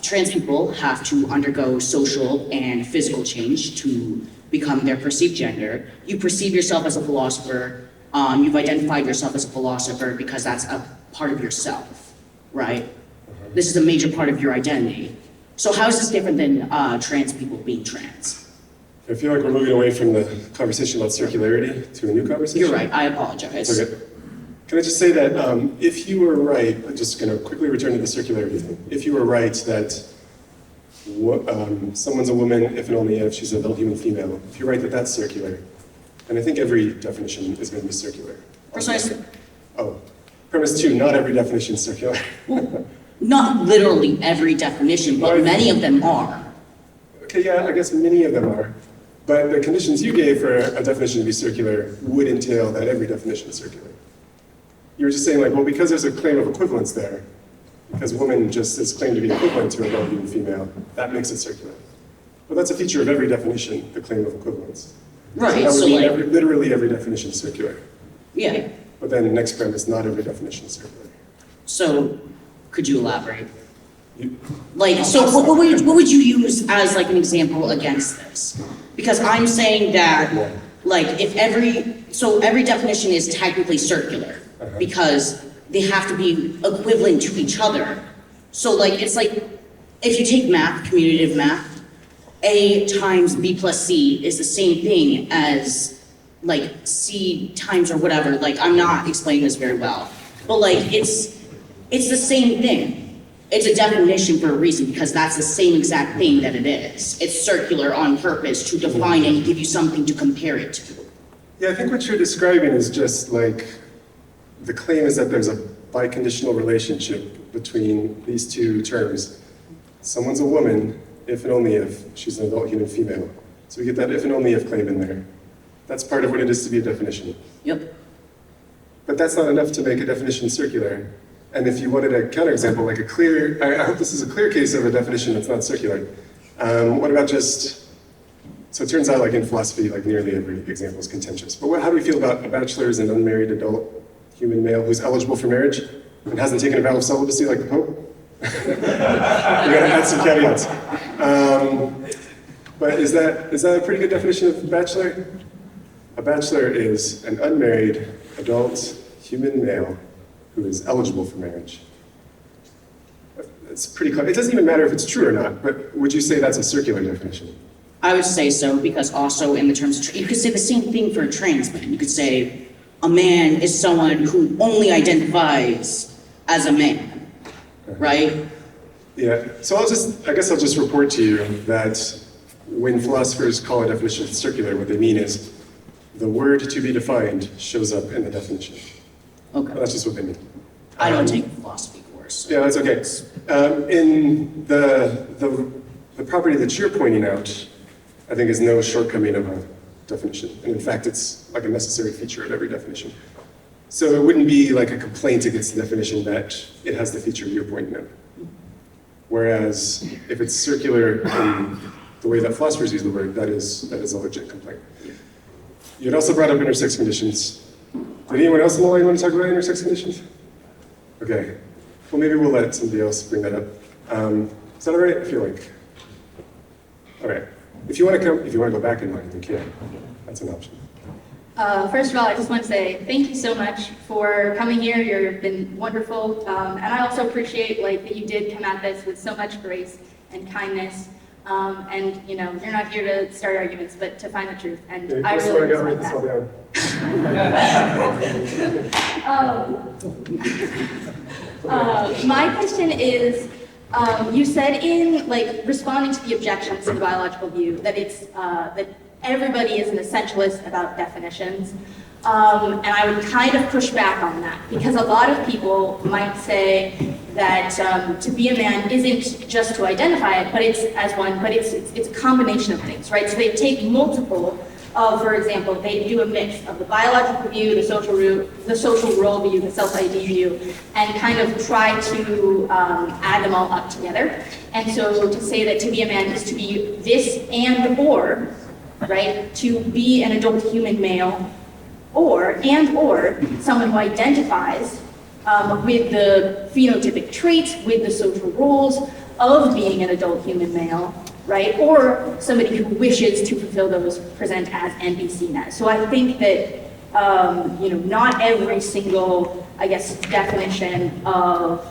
Speaker 5: Trans people have to undergo social and physical change to become their perceived gender. You perceive yourself as a philosopher. You've identified yourself as a philosopher because that's a part of yourself, right? This is a major part of your identity. So how is this different than trans people being trans?
Speaker 2: I feel like we're moving away from the conversation about circularity to a new conversation.
Speaker 5: You're right, I apologize.
Speaker 2: Okay. Can I just say that if you were right, I'm just going to quickly return to the circularity thing. If you were right that someone's a woman if and only if she's an adult human female, if you're right that that's circular, then I think every definition is going to be circular.
Speaker 5: Precisely.
Speaker 2: Oh, premise two, not every definition is circular.
Speaker 5: Not literally every definition, but
Speaker 2: Right.
Speaker 5: many of them are.
Speaker 2: Okay, yeah, I guess many of them are. But the conditions you gave for a definition to be circular would entail that every definition is circular. You were just saying, like, well, because there's a claim of equivalence there, because woman just is claimed to be equivalent to adult human female, that makes it circular. But that's a feature of every definition, the claim of equivalence.
Speaker 5: Right,
Speaker 2: That would
Speaker 5: so
Speaker 2: mean
Speaker 5: like,
Speaker 2: literally every definition is circular.
Speaker 5: yeah.
Speaker 2: But then the next premise, not every definition is circular.
Speaker 5: So, could you elaborate?
Speaker 2: You-
Speaker 5: Like, so what would you use as like an example against this? Because I'm saying that, like, if every definition is technically circular, because they have to be equivalent to each other. So like, it's like, if you take math, commutative math, A times B plus C is the same thing as like C times or whatever. Like, I'm not explaining this very well, but like, it's the same thing. It's a definition for a reason because that's the same exact thing that it is. It's circular on purpose to define it and give you something to compare it to.
Speaker 2: Yeah, I think what you're describing is just like, the claim is that there's a biconditional relationship between these two terms. Someone's a woman if and only if she's an adult human female. So we get that if and only if claim in there. That's part of what it is to be a definition.
Speaker 5: Yep.
Speaker 2: But that's not enough to make a definition circular. And if you wanted a counterexample, like a clear, I hope this is a clear case of a definition that's not circular. What about just, so it turns out like in philosophy, like nearly every example is contentious. But how do we feel about a bachelor as an unmarried adult human male who's eligible for marriage and hasn't taken a vow of celibacy like the Pope? We gotta add some caveats. But is that a pretty good definition of bachelor? A bachelor is an unmarried adult human male who is eligible for marriage. It's pretty clear. It doesn't even matter if it's true or not, but would you say that's a circular definition?
Speaker 5: I would say so because also in the terms of, you could say the same thing for a trans man. You could say a man is someone who only identifies as a man, right?
Speaker 2: Yeah, so I guess I'll just report to you that when philosophers call a definition circular, what they mean is the word to be defined shows up in the definition.
Speaker 5: Okay.
Speaker 2: That's just what they mean.
Speaker 5: I don't take a philosophy course. So.
Speaker 2: Yeah, that's okay. In the property that you're pointing out, I think is no shortcoming of a definition. And in fact, it's like a necessary feature of every definition. So it wouldn't be like a complaint against the definition that it has the feature you're pointing out. Whereas if it's circular in the way that philosophers use the word, that is a legit complaint. You had also brought up intersex conditions. Did anyone else in the line want to talk about intersex conditions? Okay. Well, maybe we'll let somebody else bring that up. Is that all right? I feel like. All right. If you want to go back in line, you can. That's an option.
Speaker 6: First of all, I just want to say thank you so much for coming here. You've been wonderful, and I also appreciate that you did come at this with so much grace and kindness. And you're not here to start arguments, but to find the truth. And I really respect that. My question is, you said in responding to the objections to the biological view that it's that everybody is an essentialist about definitions. And I would kind of push back on that, because a lot of people might say that to be a man isn't just to identify it, but it's a combination of things, right? So they take multiple of, for example, they do a mix of the biological view, the social role view, the self-ID view, and kind of try to add them all up together. And so to say that to be a man is to be this and or, right? To be an adult human male, or someone who identifies with the phenotypic traits, with the social roles of being an adult human male, right? Or somebody who wishes to fulfill those, present as and be seen as. So I think that not every single, definition of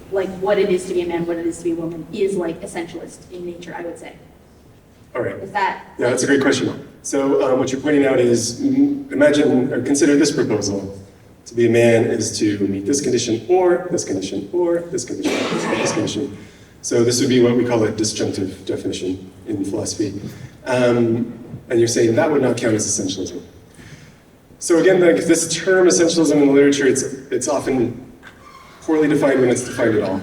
Speaker 6: what it is to be a man, what it is to be a woman is essentialist in nature, I would say.
Speaker 2: All right.
Speaker 6: Is that?
Speaker 2: Yeah, that's a great question. So what you're pointing out is, imagine or consider this proposal. To be a man is to meet this condition, or this condition, or this condition, or this condition. So this would be what we call a disjunctive definition in philosophy. And you're saying that would not count as essentialism. So again, this term essentialism in the literature, it's often poorly defined when it's defined at all.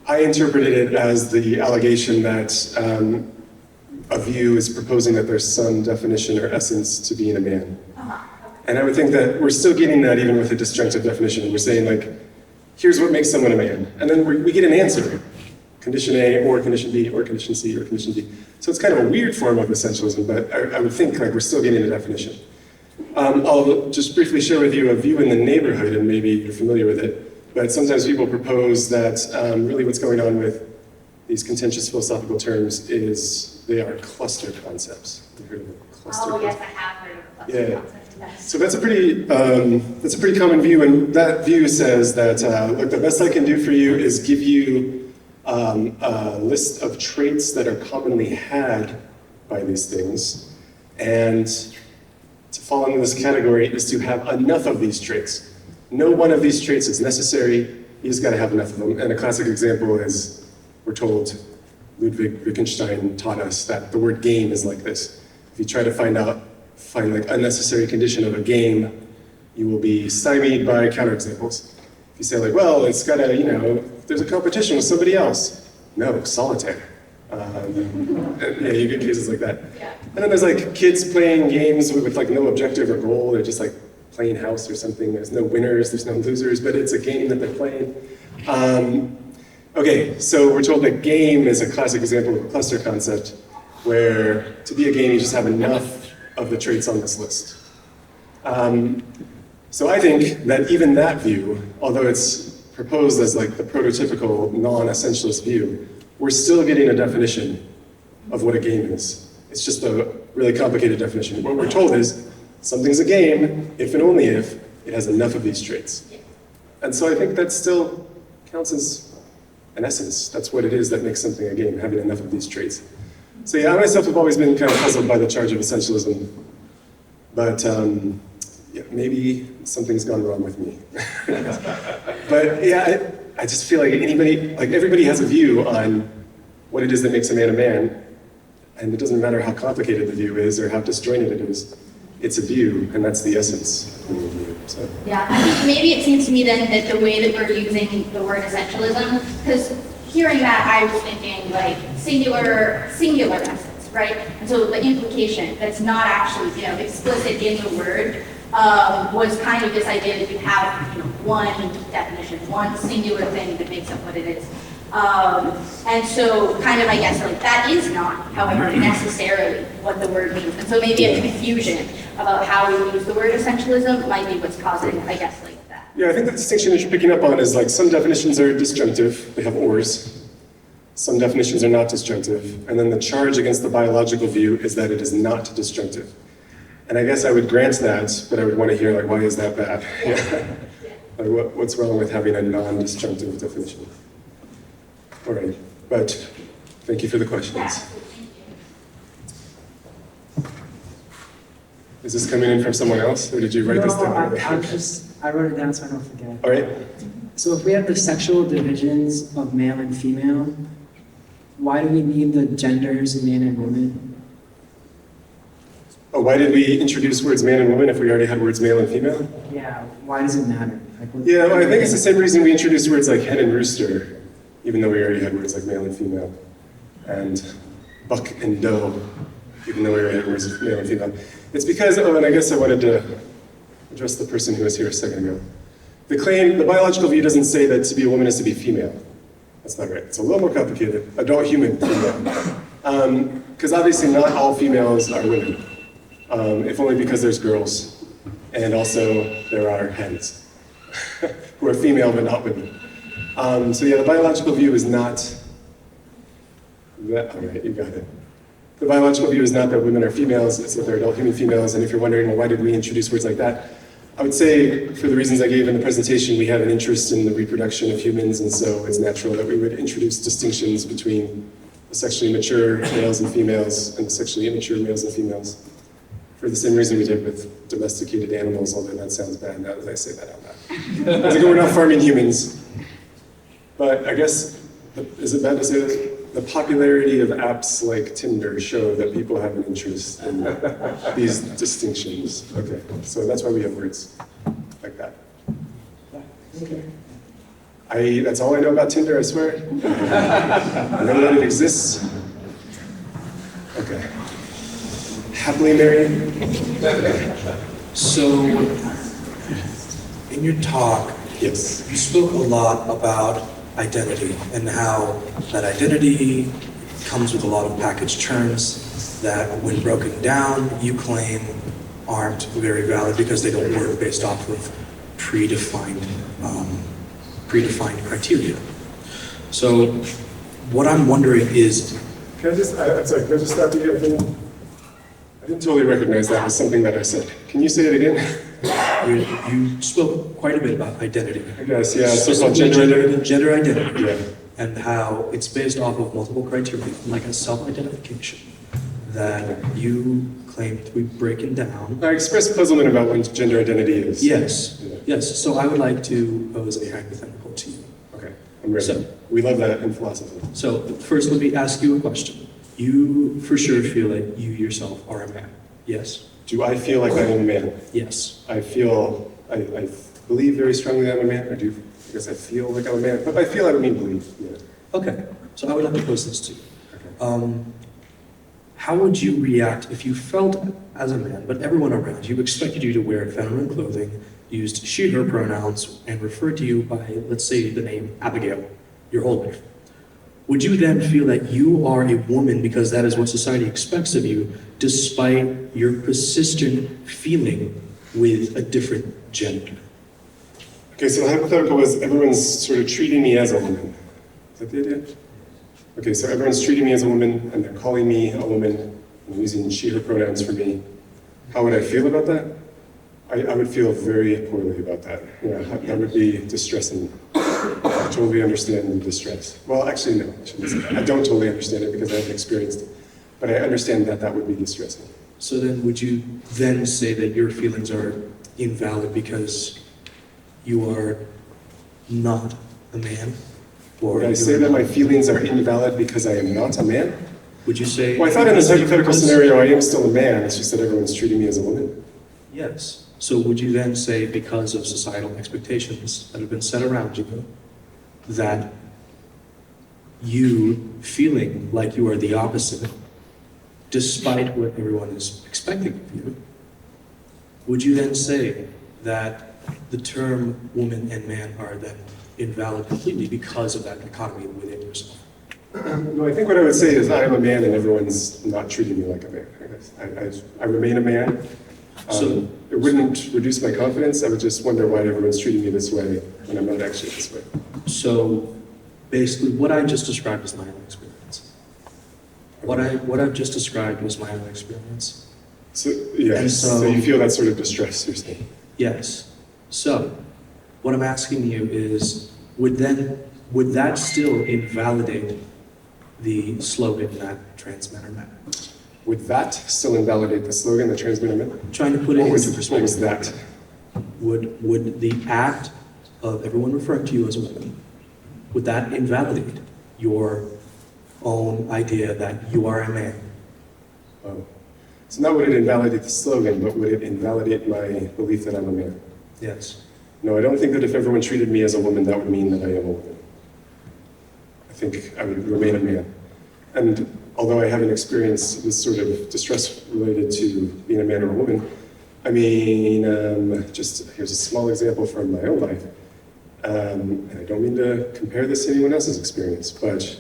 Speaker 2: I interpreted it as the allegation that a view is proposing that there's some definition or essence to being a man. And I would think that we're still getting that even with a disjunctive definition. We're saying here's what makes someone a man. And then we get an answer. Condition A, or condition B, or condition C, or condition D. So it's kind of a weird form of essentialism, but I would think we're still getting a definition. I'll just briefly share with you a view in the neighborhood, and maybe you're familiar with it. But sometimes people propose that really what's going on with these contentious philosophical terms is they are cluster concepts. Have you heard of a cluster concept?
Speaker 6: Yes, I have heard of a cluster concept. Yes.
Speaker 2: So that's a pretty common view, and that view says that look, the best I can do for you is give you a list of traits that are commonly had by these things, and to fall into this category is to have enough of these traits. No one of these traits is necessary. You just got to have enough of them. And a classic example is, we're told, Ludwig Wittgenstein taught us that the word game is like this. If you try to find unnecessary condition of a game, you will be stymied by counterexamples. If you say well, it's got to, there's a competition with somebody else. No, solitaire. You get cases like that.
Speaker 6: Yeah.
Speaker 2: And then there's kids playing games with no objective or goal. They're just playing house or something. There's no winners, there's no losers, but it's a game that they're playing. Okay, so we're told that game is a classic example of a cluster concept, where to be a game, you just have enough of the traits on this list. So I think that even that view, although it's proposed as the prototypical non-essentialist view, we're still getting a definition of what a game is. It's just a really complicated definition. What we're told is something's a game if and only if it has enough of these traits. And so I think that still counts as an essence. That's what it is that makes something a game, having enough of these traits. So yeah, I myself have always been kind of puzzled by the charge of essentialism, but maybe something's gone wrong with me. But yeah, I just feel everybody has a view on what it is that makes a man, and it doesn't matter how complicated the view is or how disjointed it is. It's a view, and that's the essence of the view. So.
Speaker 6: Yeah, I think maybe it seems to me then that the way that we're using the word essentialism, because hearing that I was thinking singular essence, right? And so the implication that's not actually explicit in the word was kind of this idea that you have one definition, one singular thing that makes up what it is. And so kind of, that is not, however, necessarily what the word means. And so maybe a confusion about how we use the word essentialism might be what's causing, that.
Speaker 2: Yeah, I think the distinction that you're picking up on is some definitions are disjunctive, they have ors. Some definitions are not disjunctive, and then the charge against the biological view is that it is not disjunctive. And I guess I would grant that, but I would want to hear, like, why is that bad? Like, what's wrong with having a non-disjunctive definition? All right, but thank you for the questions. Is this coming in from someone else, or did you write this down?
Speaker 7: I wrote it down so I don't forget.
Speaker 2: All right.
Speaker 7: So if we have the sexual divisions of male and female, why do we need the genders man and woman?
Speaker 2: Oh, why did we introduce words man and woman if we already had words male and female?
Speaker 7: Yeah, why does it matter?
Speaker 2: Yeah, well, I think it's the same reason we introduced words like hen and rooster, even though we already had words like male and female, and buck and doe, even though we already had words male and female. It's because, oh, and I guess I wanted to address the person who was here a second ago. The biological view doesn't say that to be a woman is to be female. That's not right. It's a little more complicated. Adult human female. Because obviously not all females are women, if only because there's girls, and also there are hens who are female but not women. So yeah, the biological view is not that. All right, you got it. The biological view is not that women are females, it's that they're adult human females, and if you're wondering, well, why did we introduce words like that? I would say, for the reasons I gave in the presentation, we have an interest in the reproduction of humans, and so it's natural that we would introduce distinctions between the sexually mature males and females and the sexually immature males and females. For the same reason we did with domesticated animals, although that sounds bad now that I say that out loud. As we're not farming humans. But I guess, is it bad to say this? The popularity of apps like Tinder show that people have an interest in these distinctions. Okay, so that's why we have words like that. That's all I know about Tinder, I swear. I know that it exists. Okay. Happily married?
Speaker 8: So, in your talk,
Speaker 2: Yes.
Speaker 8: you spoke a lot about identity and how that identity comes with a lot of packaged terms that, when broken down, you claim aren't very valid because they don't work based off of predefined criteria. So, what I'm wondering is,
Speaker 2: Can I just, I'm sorry, can I just stop you here? I didn't totally recognize that as something that I said. Can you say it again?
Speaker 8: you spoke quite a bit about identity.
Speaker 2: I guess, yeah, so-called gender identity.
Speaker 8: Gender identity.
Speaker 2: Yeah.
Speaker 8: And how it's based off of multiple criteria, like a self-identification, that you claim to be breaking down.
Speaker 2: I expressed puzzlement about what gender identity is.
Speaker 8: Yes,
Speaker 2: Yeah.
Speaker 8: yes. So I would like to pose a hypothetical to you.
Speaker 2: Okay, I'm ready.
Speaker 8: So-
Speaker 2: We love that in philosophy.
Speaker 8: So first, let me ask you a question. You for sure feel like you yourself are a man. Yes?
Speaker 2: Do I feel like I am a man?
Speaker 8: Yes.
Speaker 2: I believe very strongly I'm a man. I guess I feel like I'm a man. But by feel, I don't mean believe. Yeah.
Speaker 8: Okay. So I would like to pose this to you.
Speaker 2: Okay.
Speaker 8: How would you react if you felt as a man, but everyone around you expected you to wear feminine clothing, used she, her pronouns, and referred to you by, let's say, the name Abigail, your whole life? Would you then feel that you are a woman because that is what society expects of you, despite your persistent feeling with a different gender?
Speaker 2: Okay, so the hypothetical was everyone's sort of treating me as a woman. Is that the idea? Okay, so everyone's treating me as a woman, and they're calling me a woman, and using she, her pronouns for me. How would I feel about that? I would feel very poorly about that. Yeah, that would be distressing. I totally understand the distress. Well, actually, no, I shouldn't say that. I don't totally understand it because I haven't experienced it. But I understand that that would be distressing.
Speaker 8: So then would you then say that your feelings are invalid because you are not a man? Or
Speaker 2: Would I say that my feelings are invalid because I am not a man?
Speaker 8: Would you say...
Speaker 2: Well, I thought in this hypothetical scenario I am still a man, it's just that everyone's treating me as a woman.
Speaker 8: Yes. So would you then say, because of societal expectations that have been set around you, that you feeling like you are the opposite, despite what everyone is expecting of you, would you then say that the term woman and man are then invalid completely because of that dichotomy within yourself?
Speaker 2: No, I think what I would say is I am a man and everyone's not treating me like a man. I remain a man.
Speaker 8: So
Speaker 2: it wouldn't reduce my confidence. I would just wonder why everyone's treating me this way when I'm not actually this way.
Speaker 8: So basically what I just described is my own experience. What I've just described was my own experience.
Speaker 2: So, yeah,
Speaker 8: And
Speaker 2: so you feel that sort of distress, you're saying?
Speaker 8: Yes. So, what I'm asking you is, would that still invalidate the slogan that trans men are men?
Speaker 2: Would that still invalidate the slogan, the trans men are men?
Speaker 8: I'm trying to put it
Speaker 2: What
Speaker 8: into
Speaker 2: was
Speaker 8: perspective.
Speaker 2: that?
Speaker 8: Would the act of everyone referring to you as a woman, would that invalidate your own idea that you are a man?
Speaker 2: Oh. So not would it invalidate the slogan, but would it invalidate my belief that I'm a man?
Speaker 8: Yes.
Speaker 2: No, I don't think that if everyone treated me as a woman, that would mean that I am a woman. I think I would remain a man. And although I haven't experienced this sort of distress related to being a man or a woman, I mean, just here's a small example from my own life. And I don't mean to compare this to anyone else's experience, but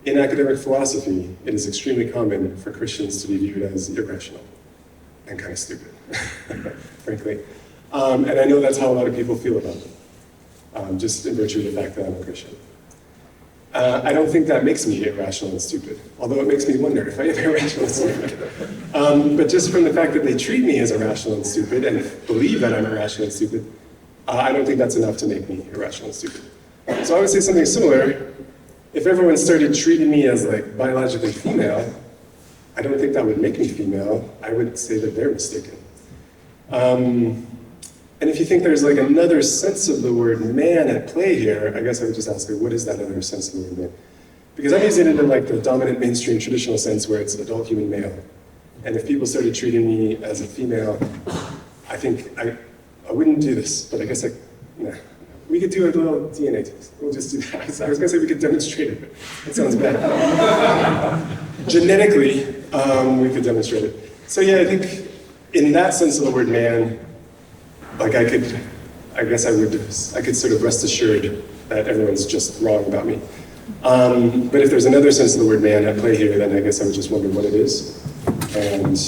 Speaker 2: in academic philosophy, it is extremely common for Christians to be viewed as irrational and kind of stupid, frankly. And I know that's how a lot of people feel about me, just in virtue of the fact that I'm a Christian. I don't think that makes me irrational and stupid, although it makes me wonder if I am irrational and stupid. But just from the fact that they treat me as irrational and stupid and believe that I'm irrational and stupid, I don't think that's enough to make me irrational and stupid. So I would say something similar. If everyone started treating me as like biologically female, I don't think that would make me female. I would say that they're mistaken. And if you think there's like another sense of the word man at play here, I guess I would just ask her, what is that other sense of the word man? Because I'm using it in like the dominant mainstream traditional sense where it's adult human male. And if people started treating me as a female, I think I wouldn't do this, but I guess nah. We could do a little DNA test. We'll just do that. I was gonna say we could demonstrate it, but that sounds bad. Genetically, we could demonstrate it. So yeah, I think in that sense of the word man, like I could sort of rest assured that everyone's just wrong about me. But if there's another sense of the word man at play here, then I guess I would just wonder what it is. And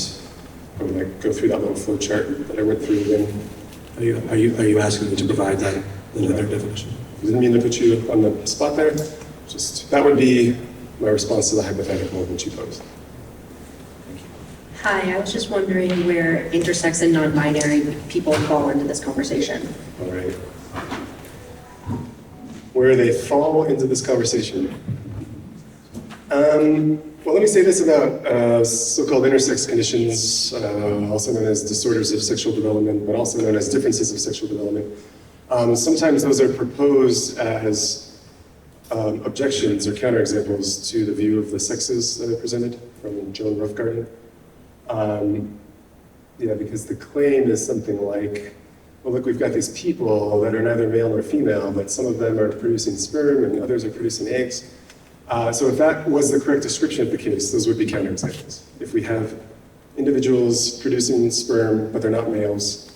Speaker 2: I would like go through that little flow chart that I went through again.
Speaker 8: Are you asking me to provide that another definition?
Speaker 2: Didn't mean to put you on the spot there. Just, that would be my response to the hypothetical that you posed.
Speaker 1: Hi, I was just wondering where intersex and non-binary people fall into this conversation.
Speaker 2: All right. Where they fall into this conversation. Well, let me say this about so-called intersex conditions, also known as disorders of sexual development, but also known as differences of sexual development. Sometimes those are proposed as objections or counterexamples to the view of the sexes that I presented from Joan Roughgarden. Yeah, because the claim is something like, well, look, we've got these people that are neither male nor female, but some of them are producing sperm and others are producing eggs. So if that was the correct description of the case, those would be counterexamples. If we have individuals producing sperm, but they're not males,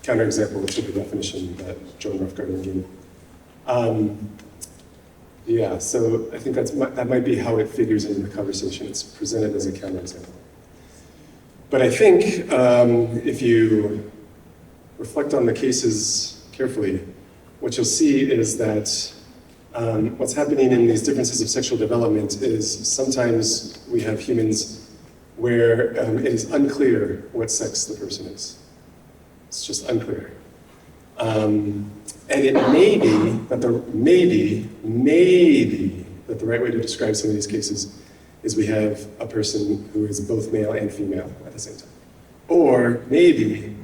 Speaker 2: counterexample to the definition that Joan Roughgarden gave. Yeah, so I think that might be how it figures into the conversation. It's presented as a counterexample. But I think if you reflect on the cases carefully, what you'll see is that what's happening in these differences of sexual development is sometimes we have humans where it is unclear what sex the person is. It's just unclear. And it may be that the right way to describe some of these cases is we have a person who is both male and female at the same time. Or maybe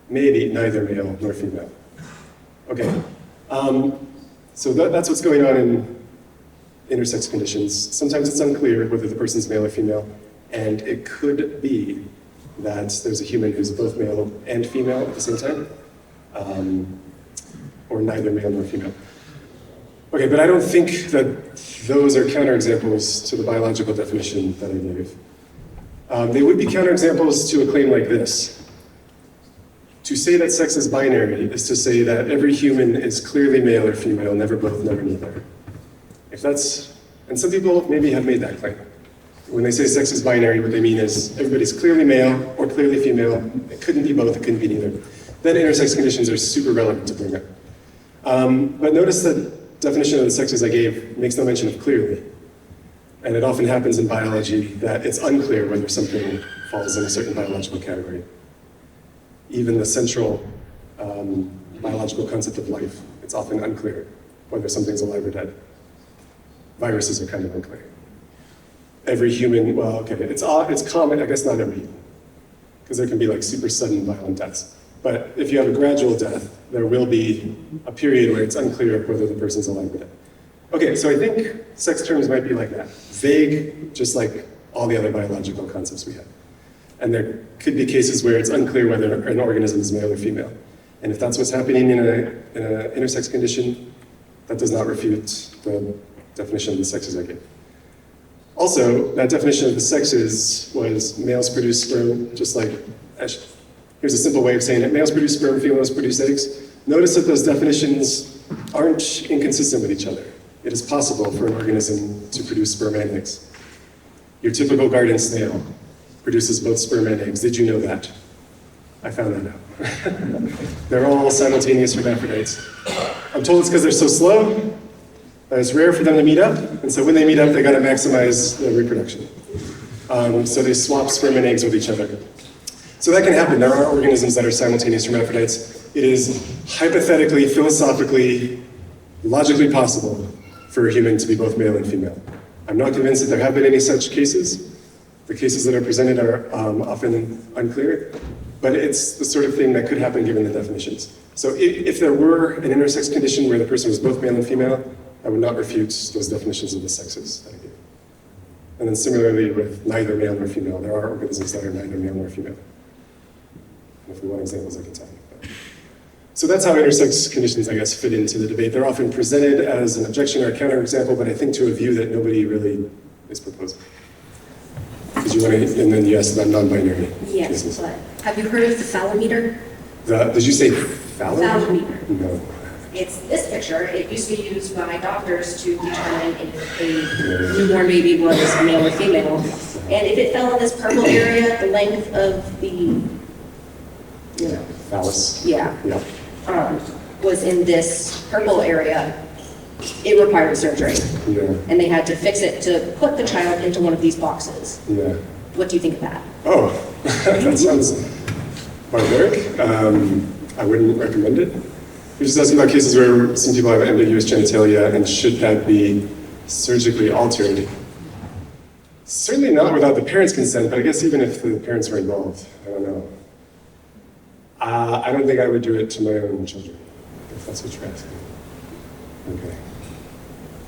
Speaker 2: neither male nor female. Okay, so that's what's going on in intersex conditions. Sometimes it's unclear whether the person's male or female, and it could be that there's a human who's both male and female at the same time, or neither male nor female. Okay, but I don't think that those are counterexamples to the biological definition that I gave. They would be counterexamples to a claim like this. To say that sex is binary is to say that every human is clearly male or female, never both, never neither. And some people maybe have made that claim. When they say sex is binary, what they mean is everybody's clearly male or clearly female. It couldn't be both, it couldn't be neither. Then intersex conditions are super relevant to bring up. But notice that definition of the sexes I gave makes no mention of clearly. And it often happens in biology that it's unclear whether something falls in a certain biological category. Even the central biological concept of life, it's often unclear whether something's alive or dead. Viruses are kind of unclear. Every human, well, okay, it's common, I guess not every human, because there can be like super sudden violent deaths. But if you have a gradual death, there will be a period where it's unclear whether the person's alive or dead. Okay, so I think sex terms might be like that. Vague, just like all the other biological concepts we have. And there could be cases where it's unclear whether an organism is male or female. And if that's what's happening in an intersex condition, that does not refute the definition of the sexes I gave. Also, that definition of the sexes was males produce sperm, just like, here's a simple way of saying it, males produce sperm, females produce eggs. Notice that those definitions aren't inconsistent with each other. It is possible for an organism to produce sperm and eggs. Your typical garden snail produces both sperm and eggs. Did you know that? I found that out. They're all simultaneous hermaphrodites. I'm told it's because they're so slow that it's rare for them to meet up, and so when they meet up, they gotta maximize their reproduction. So they swap sperm and eggs with each other. So that can happen. There are organisms that are simultaneous hermaphrodites. It is hypothetically, philosophically, logically possible for a human to be both male and female. I'm not convinced that there have been any such cases. The cases that are presented are often unclear, but it's the sort of thing that could happen given the definitions. So if there were an intersex condition where the person was both male and female, I would not refute those definitions of the sexes that I gave. And then similarly with neither male nor female, there are organisms that are neither male nor female. And if we want examples, I can tell you. So that's how intersex conditions, I guess, fit into the debate. They're often presented as an objection or a counterexample, but I think to a view that nobody really is proposing. Because you want to, and then you asked about non-binary cases.
Speaker 1: Yes, but have you heard of the phallometer?
Speaker 2: Did you say phallometer?
Speaker 1: Phallometer.
Speaker 2: No.
Speaker 1: It's this picture. It used to be used by doctors to determine if a newborn baby was male or female. And if it fell in this purple area, the length of the
Speaker 2: Phallus.
Speaker 1: Yeah.
Speaker 2: Yeah.
Speaker 1: Was in this purple area, it required surgery.
Speaker 2: Yeah.
Speaker 1: And they had to fix it to put the child into one of these boxes.
Speaker 2: Yeah.
Speaker 1: What do you think of that?
Speaker 2: Oh, that sounds barbaric. I wouldn't recommend it. You're just asking about cases where some people have ambiguous genitalia, and should that be surgically altered? Certainly not without the parents' consent, but I guess even if the parents were involved, I don't know. I don't think I would do it to my own children, if that's what you're asking. Okay.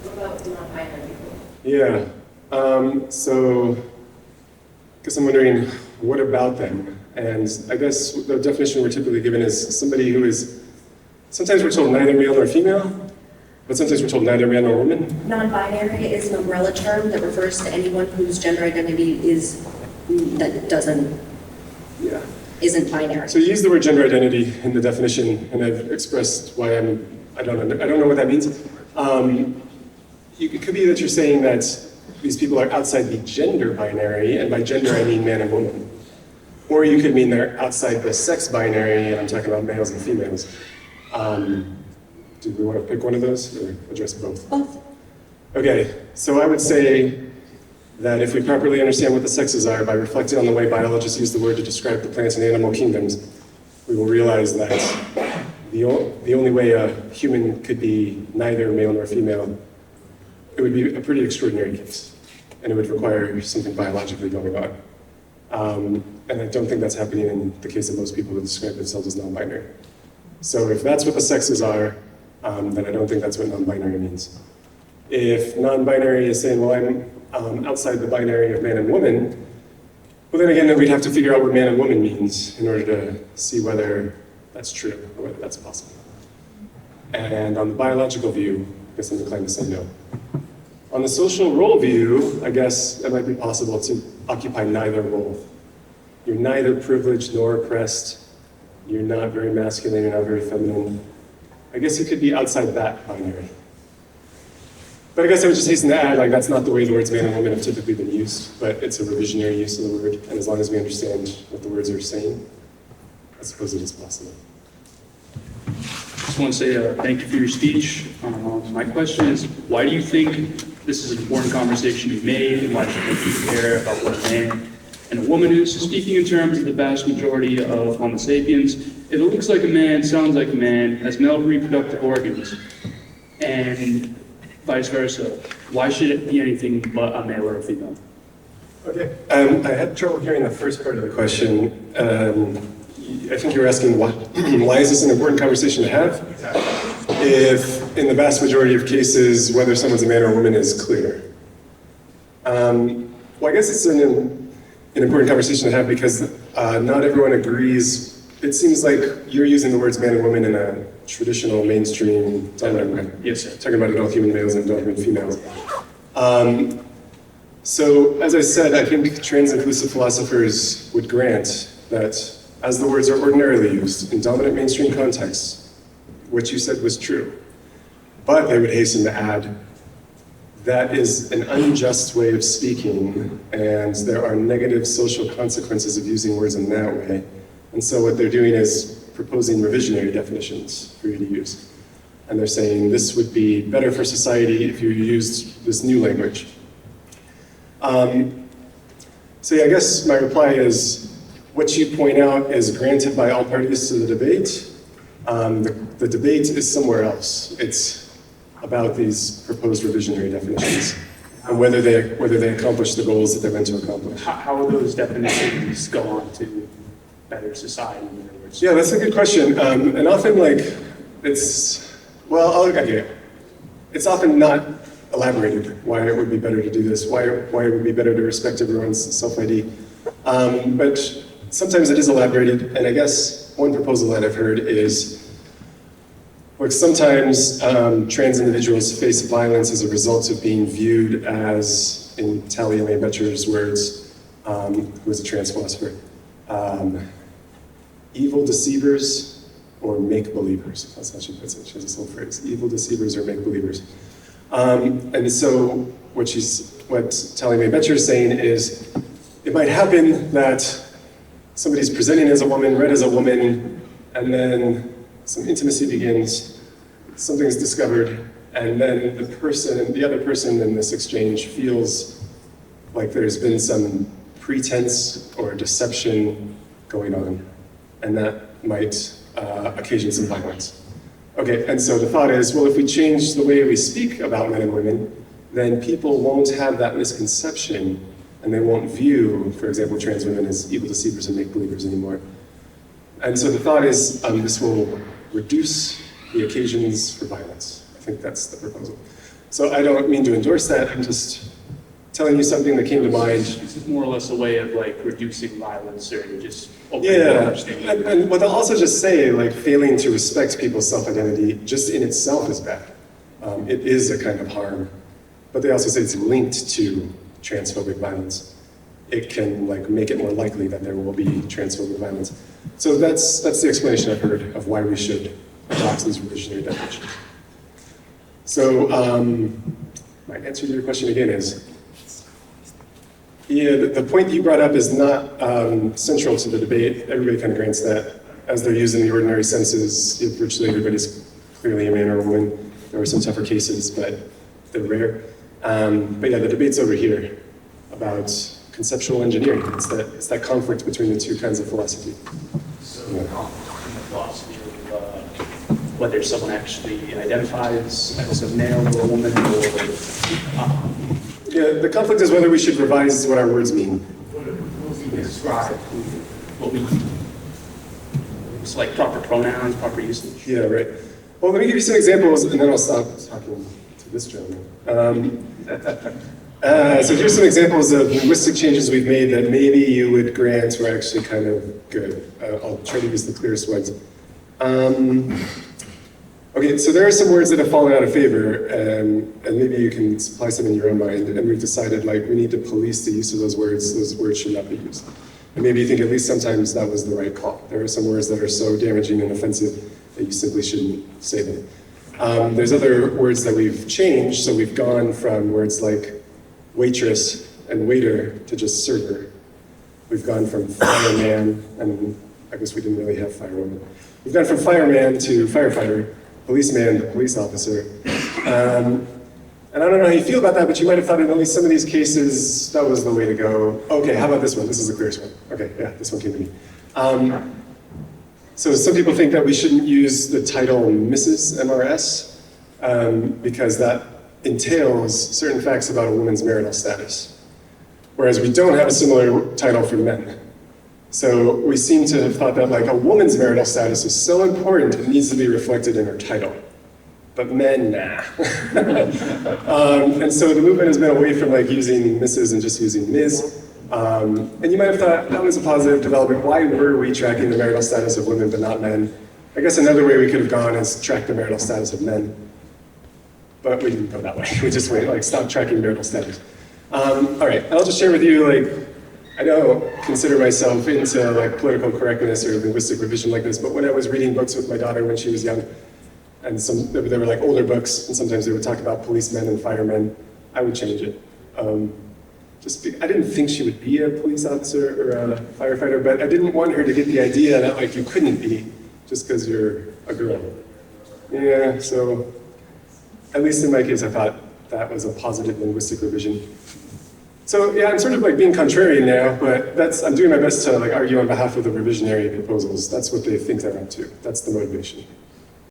Speaker 1: What about non-binary people?
Speaker 2: Yeah. So I guess I'm wondering, what about them? And I guess the definition we're typically given is somebody who is, sometimes we're told neither male nor female, but sometimes we're told neither man nor woman.
Speaker 1: Non-binary is an umbrella term that refers to anyone whose gender identity isn't binary.
Speaker 2: So you use the word gender identity in the definition, and I've expressed why I don't know what that means. It could be that you're saying that these people are outside the gender binary, and by gender I mean man and woman. Or you could mean they're outside the sex binary, and I'm talking about males and females. Do we want to pick one of those, or address both?
Speaker 1: Both.
Speaker 2: Okay, so I would say that if we properly understand what the sexes are by reflecting on the way biologists use the word to describe the plant and animal kingdoms, we will realize that the only way a human could be neither male nor female, it would be a pretty extraordinary case, and it would require something biologically going on. And I don't think that's happening in the case of most people who describe themselves as non-binary. So if that's what the sexes are, then I don't think that's what non-binary means. If non-binary is saying, well, I'm outside the binary of man and woman, well then again, we'd have to figure out what man and woman means in order to see whether that's true or whether that's possible. And on the biological view, I guess I'm inclined to say no. On the social role view, I guess it might be possible to occupy neither role. You're neither privileged nor oppressed. You're not very masculine, you're not very feminine. I guess you could be outside that binary. But I guess I would just hasten to add, like, that's not the way the words man and woman have typically been used, but it's a revisionary use of the word, and as long as we understand what the words are saying, I suppose it is possible.
Speaker 9: just want to say thank you for your speech. My question is, why do you think this is an important conversation to be made, and why should we care about what a man and a woman is? So speaking in terms of the vast majority of Homo sapiens, if it looks like a man, sounds like a man, has male reproductive organs, and vice versa, why should it be anything but a male or a female?
Speaker 2: Okay, I had trouble hearing the first part of the question. I think you were asking why is this an important conversation to have? If in the vast majority of cases, whether someone's a man or a woman is clear. Well, I guess it's an important conversation to have because not everyone agrees. It seems like you're using the words man and woman in a traditional mainstream way.
Speaker 9: Yes, sir.
Speaker 2: Talking about adult human males and adult human females. So, as I said, I think trans-inclusive philosophers would grant that as the words are ordinarily used in dominant mainstream contexts, what you said was true. But they would hasten to add, that is an unjust way of speaking, and there are negative social consequences of using words in that way. And so what they're doing is proposing revisionary definitions for you to use. And they're saying this would be better for society if you used this new language. So yeah, I guess my reply is, what you point out is granted by all parties to the debate. The debate is somewhere else. It's about these proposed revisionary definitions and whether they accomplish the goals that they're meant to accomplish.
Speaker 9: How will those definitions go on to better society, in other words?
Speaker 2: Yeah, that's a good question. And often, it's often not elaborated why it would be better to do this, why it would be better to respect everyone's self-ID. But sometimes it is elaborated, and I guess one proposal that I've heard is, look, sometimes trans individuals face violence as a result of being viewed as, in Talia May Betcher's words, who was a trans philosopher, evil deceivers or make-believers. That's how she puts it. She has this little phrase, evil deceivers or make-believers. And so what Talia May Betcher is saying is, it might happen that somebody's presenting as a woman, read as a woman, and then some intimacy begins, something's discovered, and then the other person in this exchange feels like there's been some pretense or deception going on, and that might occasion some violence. Okay, and so the thought is, well, if we change the way we speak about men and women, then people won't have that misconception, and they won't view, for example, trans women as evil deceivers and make-believers anymore. And so the thought is, this will reduce the occasions for violence. I think that's the proposal. So I don't mean to endorse that, I'm just telling you something that came to mind.
Speaker 9: This is more or less a way of reducing violence or just
Speaker 2: yeah, and what they'll also just say, failing to respect people's self-identity just in itself is bad. It is a kind of harm. But they also say it's linked to transphobic violence. It can make it more likely that there will be transphobic violence. So that's the explanation I've heard of why we should adopt these revisionary definitions. So my answer to your question again is, yeah, the point that you brought up is not central to the debate. Everybody kind of grants that. As they're used in the ordinary senses, virtually everybody's clearly a man or a woman. There are some tougher cases, but they're rare. But yeah, the debate's over here about conceptual engineering. It's that conflict between the two kinds of philosophy.
Speaker 9: So the conflict in the philosophy of whether someone actually identifies as a male or a woman or
Speaker 2: yeah, the conflict is whether we should revise what our words mean.
Speaker 9: What we describe, what we, it's proper pronouns, proper usage.
Speaker 2: Yeah, right. Well, let me give you some examples, and then I'll stop talking to this gentleman. So here's some examples of linguistic changes we've made that maybe you would grant were actually kind of good. I'll try to use the clearest ones. Okay, so there are some words that have fallen out of favor, and maybe you can supply some in your own mind, and we've decided we need to police the use of those words should not be used. And maybe you think at least sometimes that was the right call. There are some words that are so damaging and offensive that you simply shouldn't say them. There's other words that we've changed, so we've gone from words like waitress and waiter to just server. We've gone from fireman, and I guess we didn't really have firewoman. We've gone from fireman to firefighter, policeman, the police officer. And I don't know how you feel about that, but you might have thought in at least some of these cases, that was the way to go. Okay, how about this one? This is the clearest one. Okay, yeah, this one came to me. So some people think that we shouldn't use the title Mrs. MRS because that entails certain facts about a woman's marital status, whereas we don't have a similar title for men. So we seem to have thought that like a woman's marital status is so important, it needs to be reflected in her title. But men, nah. And so the movement has been away from like using Mrs. and just using Ms. And you might have thought that was a positive development. Why were we tracking the marital status of women but not men? I guess another way we could have gone is track the marital status of men. But we didn't go that way. We just went like stop tracking marital status. All right, I'll just share with you like, I don't consider myself into like political correctness or linguistic revision like this, but when I was reading books with my daughter when she was young, and they were like older books, and sometimes they would talk about policemen and firemen, I would change it. I didn't think she would be a police officer or a firefighter, but I didn't want her to get the idea that like you couldn't be just because you're a girl. Yeah, so at least in my case, I thought that was a positive linguistic revision. So yeah, I'm sort of like being contrarian now, but I'm doing my best to like argue on behalf of the revisionary proposals. That's what they think I'm up to. That's the motivation.